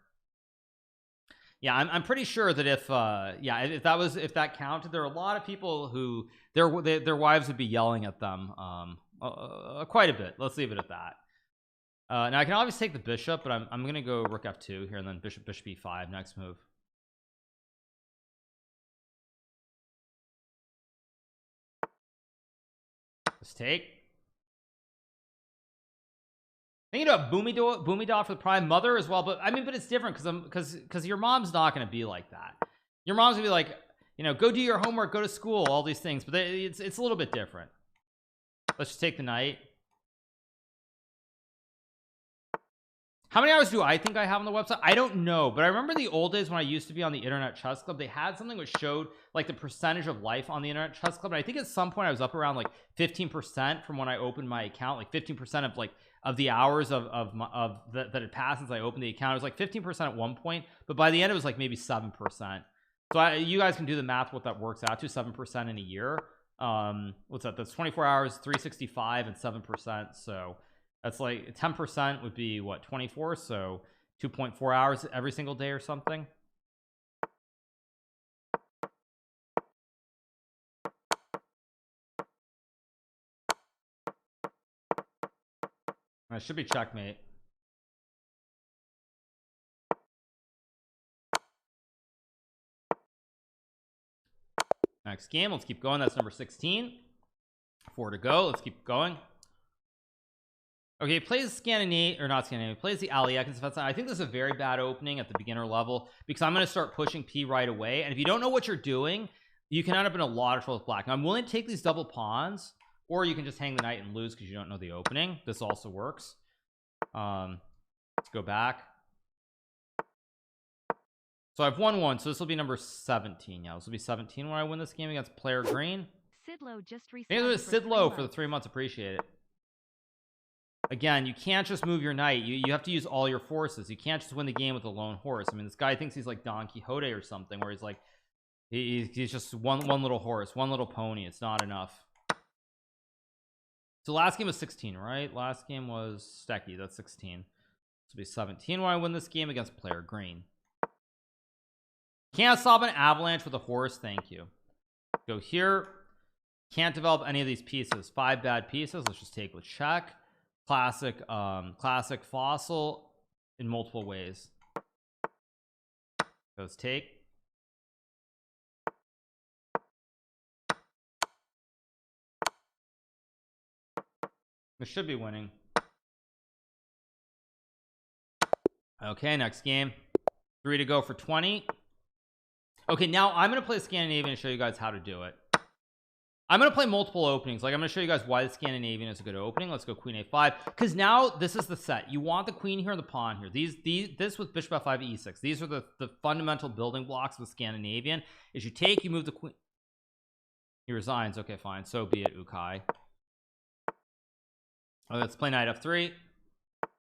Yeah, I'm pretty sure that if that counted, there are a lot of people who their wives would be yelling at them quite a bit. Let's leave it at that. Now I can obviously take the bishop, but I'm gonna go rook f2 here, and then bishop e5 next move. Let's take. Thinking about Boomy for the prime mother as well, but I mean, but it's different because your mom's not going to be like that. Your mom's gonna be like, you know, go do your homework, go to school, all these things, but it's a little bit different. Let's just take the knight. How many hours do I think I have on the website? I don't know, but I remember the old days when I used to be on the Internet Chess Club, they had something which showed like the percentage of life on the Internet Chess Club, and I think at some point I was up around like 15% from when I opened my account, like 15% of the hours that had passed since I opened the account. It was like 15% at one point, but by the end it was like maybe 7%. So you guys can do the math what that works out to. 7% in a year. What's that? That's 24 hours, 365, and 7%. So that's like 10% would be what, 24, so 2.4 hours every single day or something. That should be checkmate. Next game, let's keep going. That's number 16. 4 to go. Let's keep going. Okay, plays Scandinavian, or not Scandinavian, plays the Aliak. I think this is a very bad opening at the beginner level because I'm going to start pushing P right away, and if you don't know what you're doing, you can end up in a lot of trouble with black. Now I'm willing to take these double pawns, or you can just hang the knight and lose because you don't know the opening. This also works. Let's go back. So I've won one, so this will be number 17. Yeah, this will be 17 when I win this game against player green. Sidlow just Thank you, Sidlow, for the 3 months. Appreciate it. Again, you can't just move your knight. You have to use all your forces. You can't just win the game with a lone horse. I mean, this guy thinks he's like Don Quixote or something, where he's like he's just one little horse, one little pony. It's not enough. So last game was 16, right? Last game was Stecky. That's 16. This will be 17 when I win this game against player green. Can't stop an avalanche with a horse. Thank you. Go here. Can't develop any of these pieces. 5 bad pieces. Let's just take with check. Classic fossil in multiple ways. Goes take. This should be winning. Okay, next game. 3 to go for 20. Okay, now I'm going to play Scandinavian and show you guys how to do it. I'm going to play multiple openings. Like, I'm going to show you guys why the Scandinavian is a good opening. Let's go queen a5, because now this is the set. You want the queen here and the pawn here. This with bishop f5 e6. These are the fundamental building blocks with Scandinavian. Is you take, you move the queen. He resigns. Okay, fine. So be it, Ukai. Oh, let's play knight f3.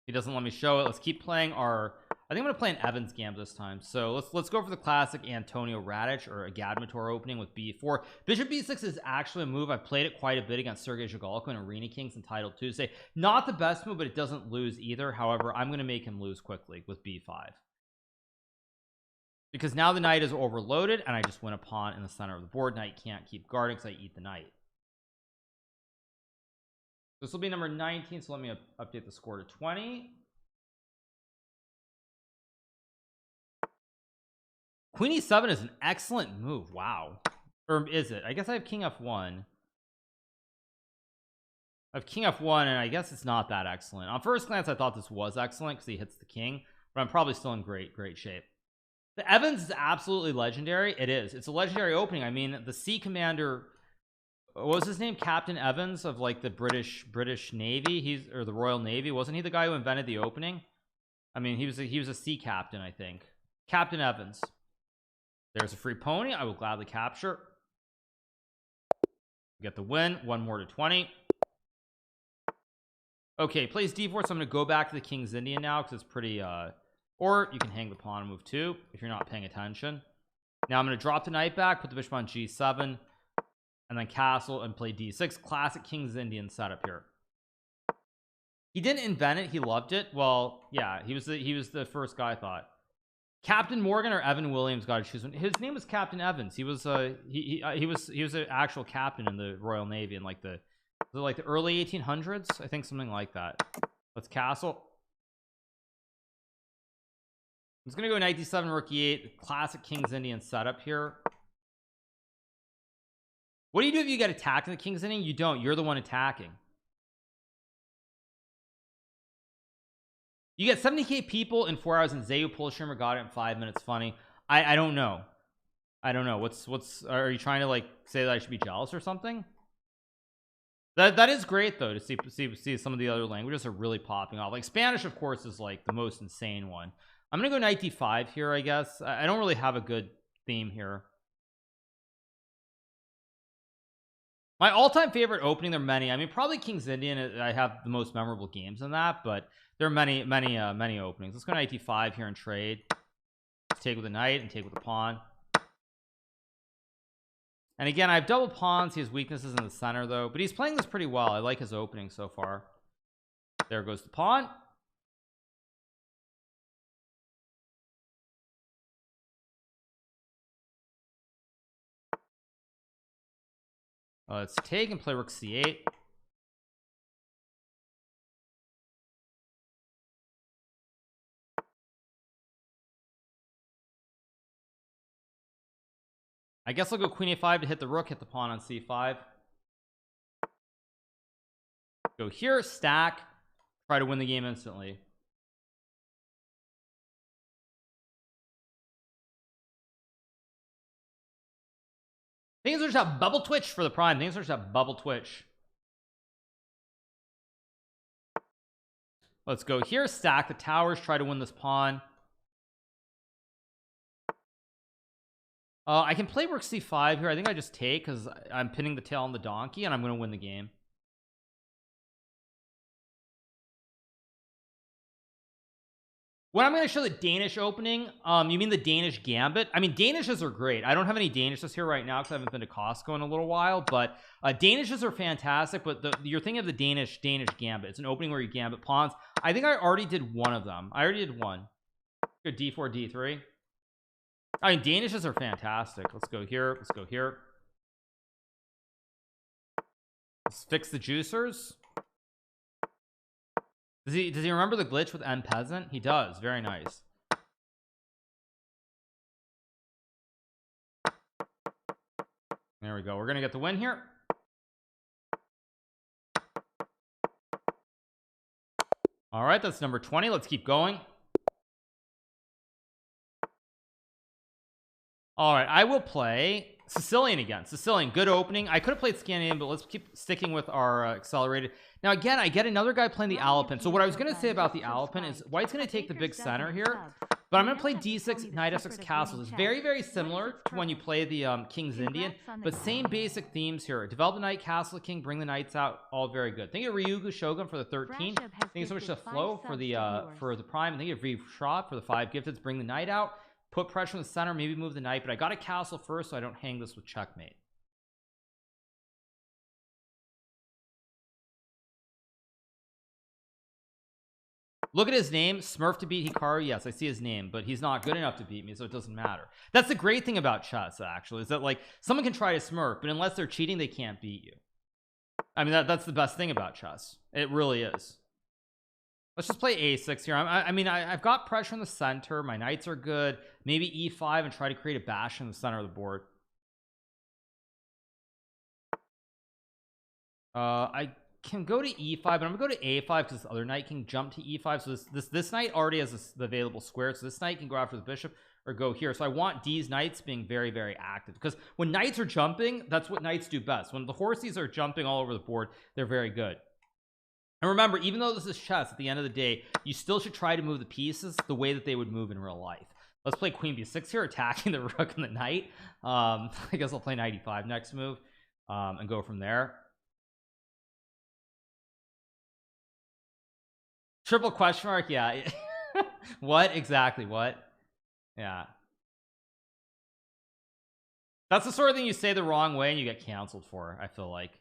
He doesn't let me show it. Let's keep playing our... I think I'm going to play an Evans Gambit this time. So let's go for the classic Antonio Radic or a Gadmator opening with b4. Bishop b6 is actually a move. I've played it quite a bit against Sergei Zhigalko in Arena Kings and Title Tuesday. Not the best move, but it doesn't lose either. However, I'm going to make him lose quickly with b5. Because now the knight is overloaded and I just win a pawn in the center of the board. Knight can't keep guarding because I eat the knight. This will be number 19, so let me update the score to 20. Queen e7 is an excellent move. Wow. Or is it? I guess I have king f1. I have king f1, and I guess it's not that excellent. On first glance, I thought this was excellent because he hits the king, but I'm probably still in great shape. The Evans is absolutely legendary. It is. It's a legendary opening. I mean, the sea commander, what was his name? Captain Evans of like the British Navy. He's or the Royal Navy. Wasn't he the guy who invented the opening? I mean, he was a sea captain, I think. Captain Evans. There's a free pony. I will gladly capture. Get the win. One more to 20. Okay, plays d4, so I'm going to go back to the King's Indian now because it's pretty or you can hang the pawn and move 2 if you're not paying attention. Now I'm going to drop the knight back, put the bishop on g7, and then castle and play d6. Classic King's Indian setup here. He didn't invent it, he loved it. Well, yeah, he was the first guy, I thought. Captain Morgan or Evan Williams, got to choose one. His name was Captain Evans. He was he was an actual captain in the Royal Navy in like the early 1800s, I think, something like that. Let's castle. I'm just gonna go knight d7, rook e8. Classic King's Indian setup here. What do you do if you get attacked in the King's Indian? You don't. You're the one attacking. You get 70k people in 4 hours, and Zayu Polshimmer got it in 5 minutes. Funny. I don't know. I don't know. What's are you trying to like say that I should be jealous or something? That is great though, to see some of the other languages are really popping off. Like Spanish, of course, is like the most insane one. I'm gonna go knight d5 here, I guess. I don't really have a good theme here. My all-time favorite opening, there are many. I mean, probably King's Indian, I have the most memorable games in that, but there are many openings. Let's go knight d5 here and trade. Let's take with a knight and take with a pawn. And again, I have double pawns. He has weaknesses in the center though, but he's playing this pretty well. I like his opening so far. There goes the pawn. Let's take and play rook c8. I guess I'll go queen a5 to hit the rook, hit the pawn on c5. Go here, stack, try to win the game instantly. Things are just a bubble twitch for the prime. Things are just a bubble twitch. Let's go here, stack the towers, try to win this pawn. I can play rook c5 here. I think I just take because I'm pinning the tail on the donkey and I'm going to win the game. When I'm going to show the Danish opening, you mean the Danish Gambit? I mean, Danishes are great. I don't have any Danishes here right now because I haven't been to Costco in a little while, but Danishes are fantastic. But you're thinking of the Danish Gambit. It's an opening where you gambit pawns. I think I already did one of them. I already did one. Go d4, d3. I mean, Danishes are fantastic. Let's go here. Let's go here. Let's fix the juicers. Does he remember the glitch with M peasant? He does. Very nice. There we go. We're gonna get the win here. All right, that's number 20. Let's keep going. All right, I will play Sicilian again. Sicilian, good opening. I could have played Scandinavian, but let's keep sticking with our accelerated. Now again, I get another guy playing the Alpin. So what I was going to say about the Alpin is White's going to take the big center here, but I'm going to play d6, knight f6, castle. It's very similar to when you play the King's Indian, but same basic themes here. Develop the knight, castle king, bring the knights out. All very good. Thank you to Ryugu Shogun for the 13. Thank you so much to Flo for the prime. Thank you to V Shot for the 5 gifted. Bring the knight out. Put pressure in the center, maybe move the knight, but I got a castle first so I don't hang this with checkmate. Look at his name, Smurf to beat Hikaru. Yes, I see his name, but he's not good enough to beat me, so it doesn't matter. That's the great thing about chess, actually, is that like someone can try to Smurf, but unless they're cheating, they can't beat you. I mean, that's the best thing about chess. It really is. Let's just play a6 here. I mean, I've got pressure in the center. My knights are good. Maybe e5 and try to create a bash in the center of the board. I can go to e5, but I'm gonna go to a5 because this other knight can jump to e5. So this knight already has the available square, so this knight can go after the bishop. or go here. So I want these knights being very, very active, because when knights are jumping, that's what knights do best. When the horses are jumping all over the board, they're very good. And remember, even though this is chess, at the end of the day, you still should try to move the pieces the way that they would move in real life. Let's play queen b6 here, attacking the rook and the knight. I guess I'll play knight e5 next move, and go from there. Triple question mark, yeah. What exactly? What? Yeah, that's the sort of thing you say the wrong way and you get canceled for, I feel like.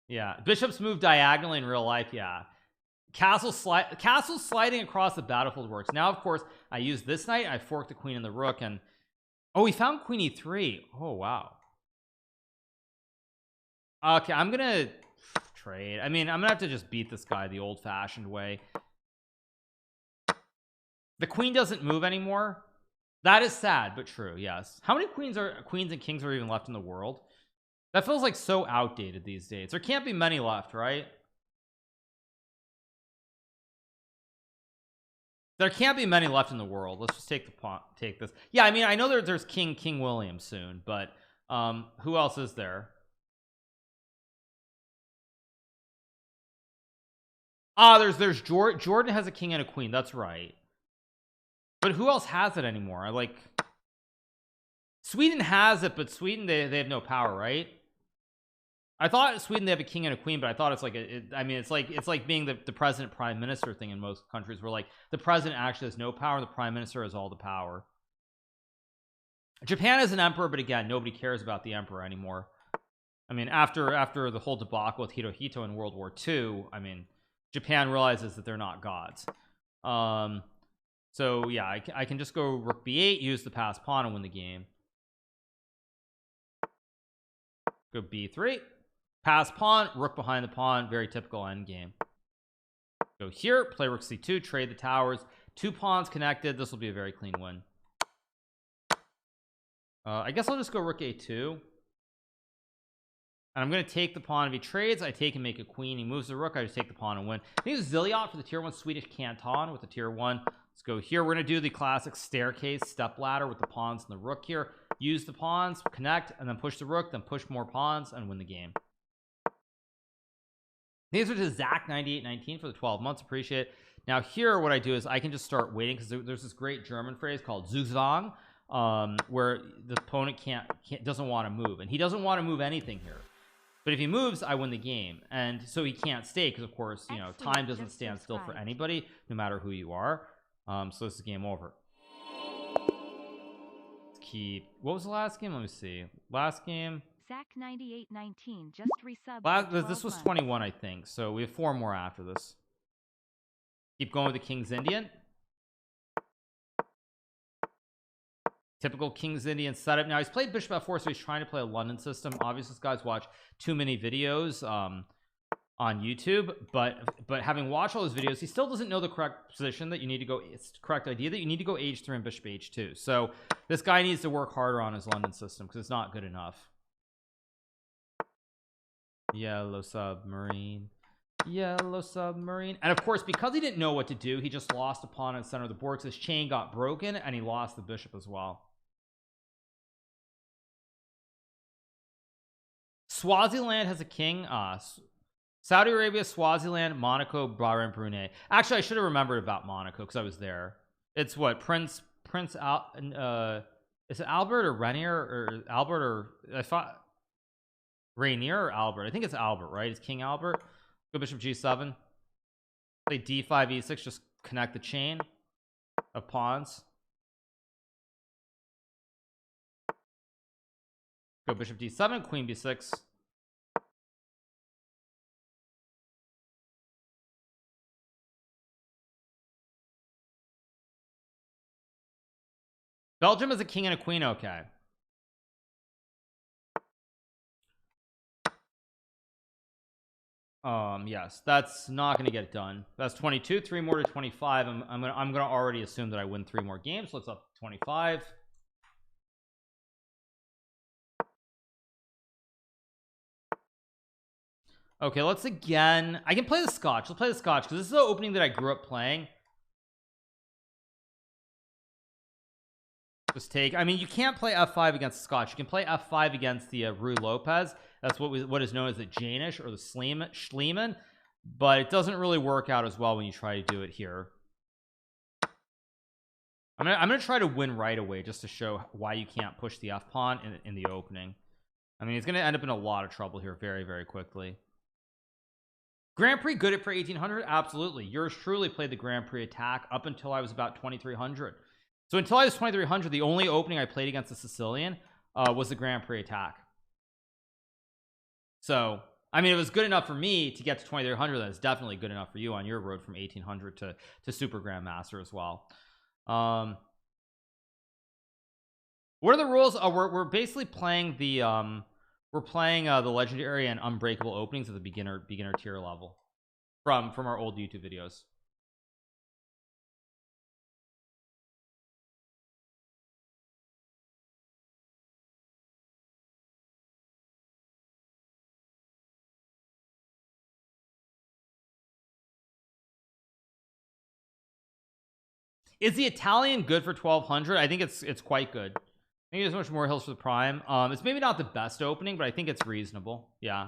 Yeah, bishops move diagonally in real life. Yeah, castle sliding across the battlefield works. Now of course I use this knight, I fork the queen and the rook, and oh, we found queen e3. Oh wow. Okay, I'm gonna trade. I mean, I'm gonna have to just beat this guy the old-fashioned way. The queen doesn't move anymore. That is sad but true. Yes, how many queens and kings are even left in the world? That feels like so outdated these days. There can't be many left, right? There can't be many left in the world. Let's just take this. Yeah, I mean, I know there's King William soon, but who else is there? There's Jordan has a king and a queen, that's right. But who else has it anymore? I like Sweden has it, but Sweden they have no power, right? I thought Sweden they have a king and a queen, but I thought it's like I mean, it's like being the president prime minister thing in most countries, where like the president actually has no power, the prime minister has all the power. Japan is an emperor, but again, nobody cares about the emperor anymore. I mean, after the whole debacle with Hirohito in World War II, I mean, Japan realizes that they're not gods. So yeah, I can just go rook b8, use the passed pawn, and win the game. Go b3, pass pawn, rook behind the pawn, very typical endgame. Go here, play rook c2, trade the towers, 2 pawns connected. This will be a very clean win. I guess I'll just go rook a2, and I'm going to take the pawn. If he trades, I take and make a queen. He moves the rook, I just take the pawn and win. I think it's Zilliot for the tier 1 Swedish canton with the tier 1. Let's go here. We're going to do the classic staircase step ladder with the pawns and the rook here. Use the pawns, connect, and then push the rook, then push more pawns and win the game. These are to Zach9819 for the 12 months. Appreciate it. Now here, what I do is I can just start waiting, because there's this great German phrase called Zugzwang, where the opponent doesn't want to move, and he doesn't want to move anything here. But if he moves, I win the game, and so he can't stay, because of course, you know, time doesn't stand still for anybody, no matter who you are. So this is game over. Let's keep. What was the last game? Let me see. Last game. Zach9819 just resubbed. This was 21, I think. So we have 4 more after this. Keep going with the King's Indian. Typical King's Indian setup. Now he's played bishop f4, so he's trying to play a London system. Obviously this guy's watched too many videos on YouTube, but having watched all those videos, he still doesn't know the correct position that you need to go. It's the correct idea that you need to go h3 and bishop h2. So this guy needs to work harder on his London system, because it's not good enough. Yellow submarine, yellow submarine. And of course, because he didn't know what to do, he just lost a pawn in the center of the board, because his chain got broken and he lost the bishop as well. Swaziland has a king. Saudi Arabia, Swaziland, Monaco, Bahrain, Brunei. Actually, I should have remembered about Monaco because I was there. It's what, Prince is it Albert or Rainier, or Albert, or I thought Rainier or Albert. I think it's Albert, right? It's King Albert. Go bishop g7. Play d5 e6, just connect the chain of pawns. Go bishop d7, queen b6. Belgium is a king and a queen. Okay. Yes, that's not going to get it done. That's 22. 3 more to 25. I'm gonna already assume that I win 3 more games. So let's up to 25. Okay, let's again. I can play the Scotch. Let's play the Scotch, because this is the opening that I grew up playing. Just take, I mean, you can't play f5 against Scotch. You can play f5 against the Rue Lopez. That's what is known as the Janish or the Schliemann, but it doesn't really work out as well when you try to do it here. I'm gonna try to win right away just to show why you can't push the f pawn in the opening. I mean, he's gonna end up in a lot of trouble here very, very quickly. Grand Prix good at for 1800? Absolutely. Yours truly played the Grand Prix attack up until I was about 2300. So until I was 2300, the only opening I played against the Sicilian was the Grand Prix attack. So I mean, it was good enough for me to get to 2300. That's definitely good enough for you on your road from 1800 to Super Grandmaster as well. What are the rules? We're basically playing the the legendary and unbreakable openings at the beginner tier level from our old YouTube videos. Is the Italian good for 1200? I think it's quite good. I think there's much more hills for the prime. It's maybe not the best opening, but I think it's reasonable. Yeah,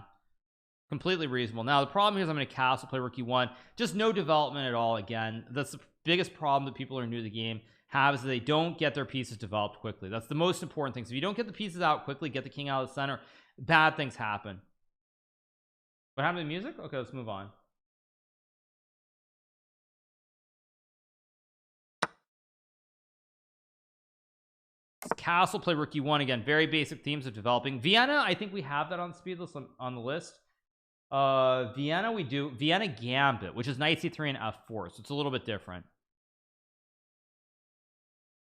completely reasonable. Now the problem here is I'm going to castle, play rook e1, just no development at all. Again, that's the biggest problem that people who are new to the game have, is that they don't get their pieces developed quickly. That's the most important thing. So if you don't get the pieces out quickly, get the king out of the center, bad things happen. What happened to the music? Okay, let's move on. Castle, play rook e1 again. Very basic themes of developing. Vienna, I think we have that on speedless on the list. Vienna, we do Vienna Gambit, which is knight c3 and f4, so it's a little bit different.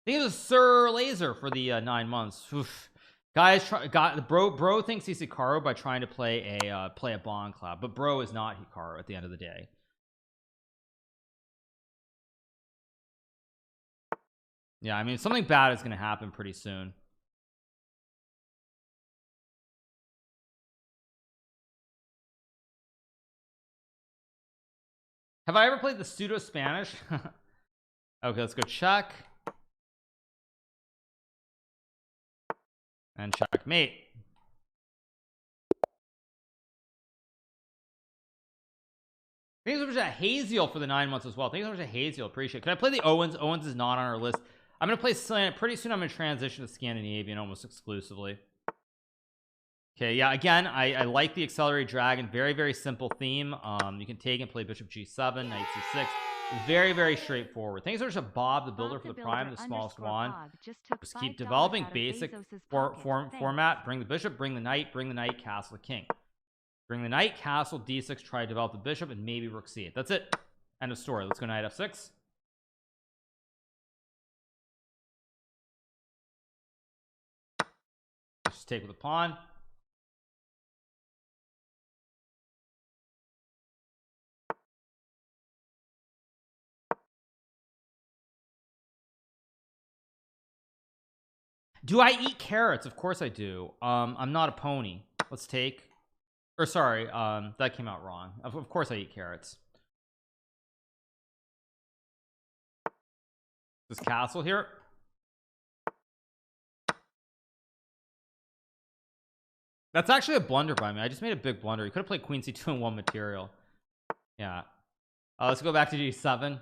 I think it was Sir Laser for the 9 months. Oof. Guys, bro thinks he's Hikaru by trying to play a Bond Cloud, but bro is not Hikaru at the end of the day. Yeah, I mean, something bad is going to happen pretty soon. Have I ever played the pseudo Spanish? Okay, let's go check and checkmate. Thanks so much to Haziel for the 9 months as well. Thanks so much to Haziel, appreciate it. Can I play the Owens? Owens is not on our list. I'm gonna play Sicilian pretty soon. I'm gonna transition to Scandinavian almost exclusively. Okay, yeah, again, I like the accelerated dragon. Very, very simple theme. You can take and play bishop g7, knight c6. Very, very straightforward. Thanks so much to Bob the Builder for the prime, the smallest one. Just keep developing basic format. Bring the bishop, bring the knight, castle, the king. Bring the knight, castle, d6, try to develop the bishop, and maybe rook c8. That's it. End of story. Let's go knight f6. Let's just take with the pawn. Do I eat carrots? Of course I do. I'm not a pony. Let's take, or sorry, that came out wrong. Of course I eat carrots. This castle here. That's actually a blunder by me. I just made a big blunder. You could have played queen c2 in one material. Yeah. Let's go back to g7.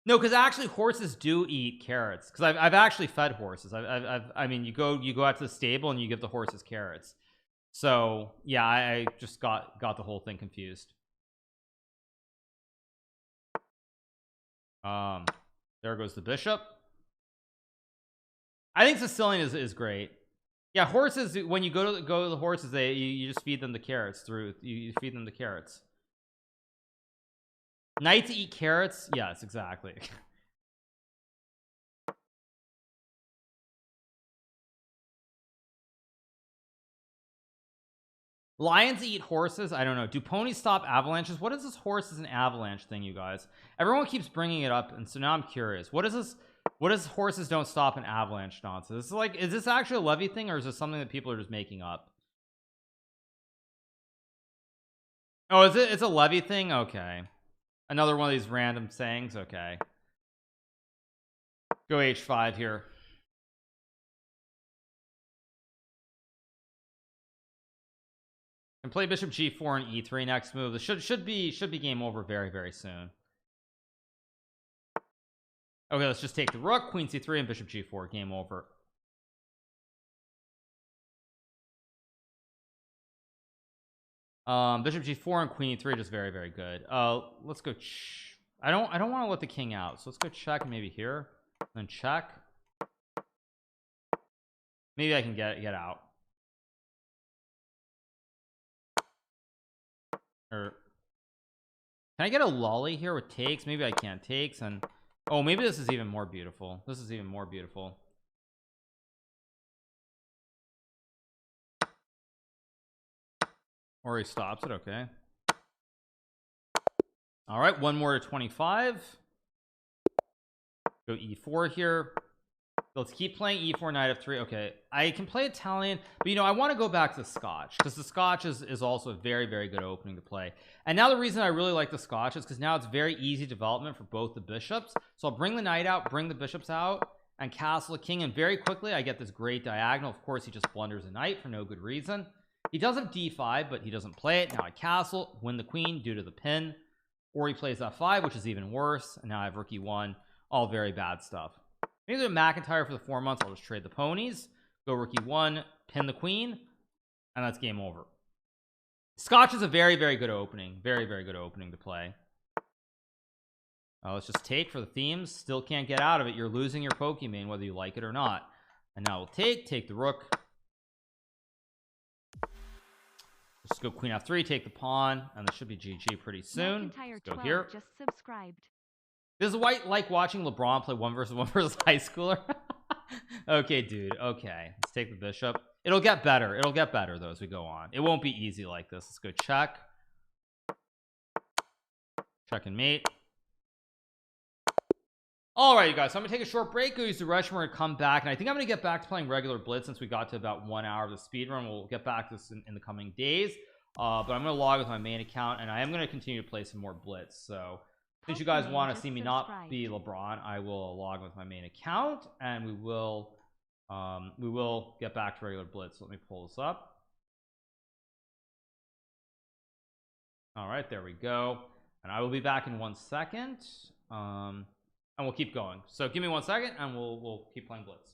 No, because actually horses do eat carrots. Because I've actually fed horses. I mean, you go out to the stable and you give the horses carrots. So yeah, I just got the whole thing confused. There goes the bishop. I think Sicilian is great. Yeah, horses, when you go to the horses, you just feed them the carrots through. You feed them the carrots. Knights eat carrots. Yes, exactly. Lions eat horses. I don't know. Do ponies stop avalanches? What is this horses and avalanche thing, you guys? Everyone keeps bringing it up, and so now I'm curious. What is this? What is horses don't stop an avalanche nonsense? This is like, is this actually a Levy thing, or is this something that people are just making up? Oh, is it? It's a Levy thing. Okay, another one of these random sayings. Okay, Go h5 here. And play bishop g4 and e3 next move. This should be game over very, very soon. Okay, let's just take the rook, queen c3, and bishop g4. Game over. Bishop g4 and queen e3 just very, very good. Let's go. I don't want to let the king out, so let's go check maybe here, then check. Maybe I can get out. Or can I get a lolly here with takes? Maybe I can't. Takes, and oh, maybe this is even more beautiful. This is even more beautiful. Or he stops it. Okay. All right, one more to 25. Go e4 here. Let's keep playing e4, knight f3. Okay, I can play Italian, but you know, I want to go back to the Scotch, because the Scotch is also a very, very good opening to play. And now the reason I really like the Scotch is because now it's very easy development for both the bishops. So I'll bring the knight out, bring the bishops out, and castle the king, and very quickly I get this great diagonal. Of course, he just blunders a knight for no good reason. He does have d5, but he doesn't play it. Now I castle, win the queen due to the pin, or he plays f5, which is even worse, and now I have rook e1. All very bad stuff. Maybe the McIntyre for the 4 months. I'll just trade the ponies, go rook e1, pin the queen, and that's game over. Scotch is a very, very good opening. Very, very good opening to play. Let's just take for the themes. Still can't get out of it. You're losing your Pokemon whether you like it or not. And now we'll take the rook. Just go queen f3, take the pawn, and this should be GG pretty soon. Let's go here. Just subscribed. This is why like watching LeBron play 1v1 versus high schooler. Okay, dude. Okay, let's take the bishop. It'll get better. It'll get better though as we go on. It won't be easy like this. Let's go check. Check and mate. All right, you guys. So I'm gonna take a short break. Go use the restroom. We're gonna come back, and I think I'm gonna get back to playing regular Blitz since we got to about 1 hour of the speed run. We'll get back to this in the coming days. But I'm gonna log with my main account, and I am gonna continue to play some more Blitz. So since you guys want to see me not be LeBron, I will log with my main account, and we will get back to regular Blitz. Let me pull this up. All right, there we go. And I will be back in 1 second. And we'll keep going. So give me 1 second, and we'll keep playing Blitz.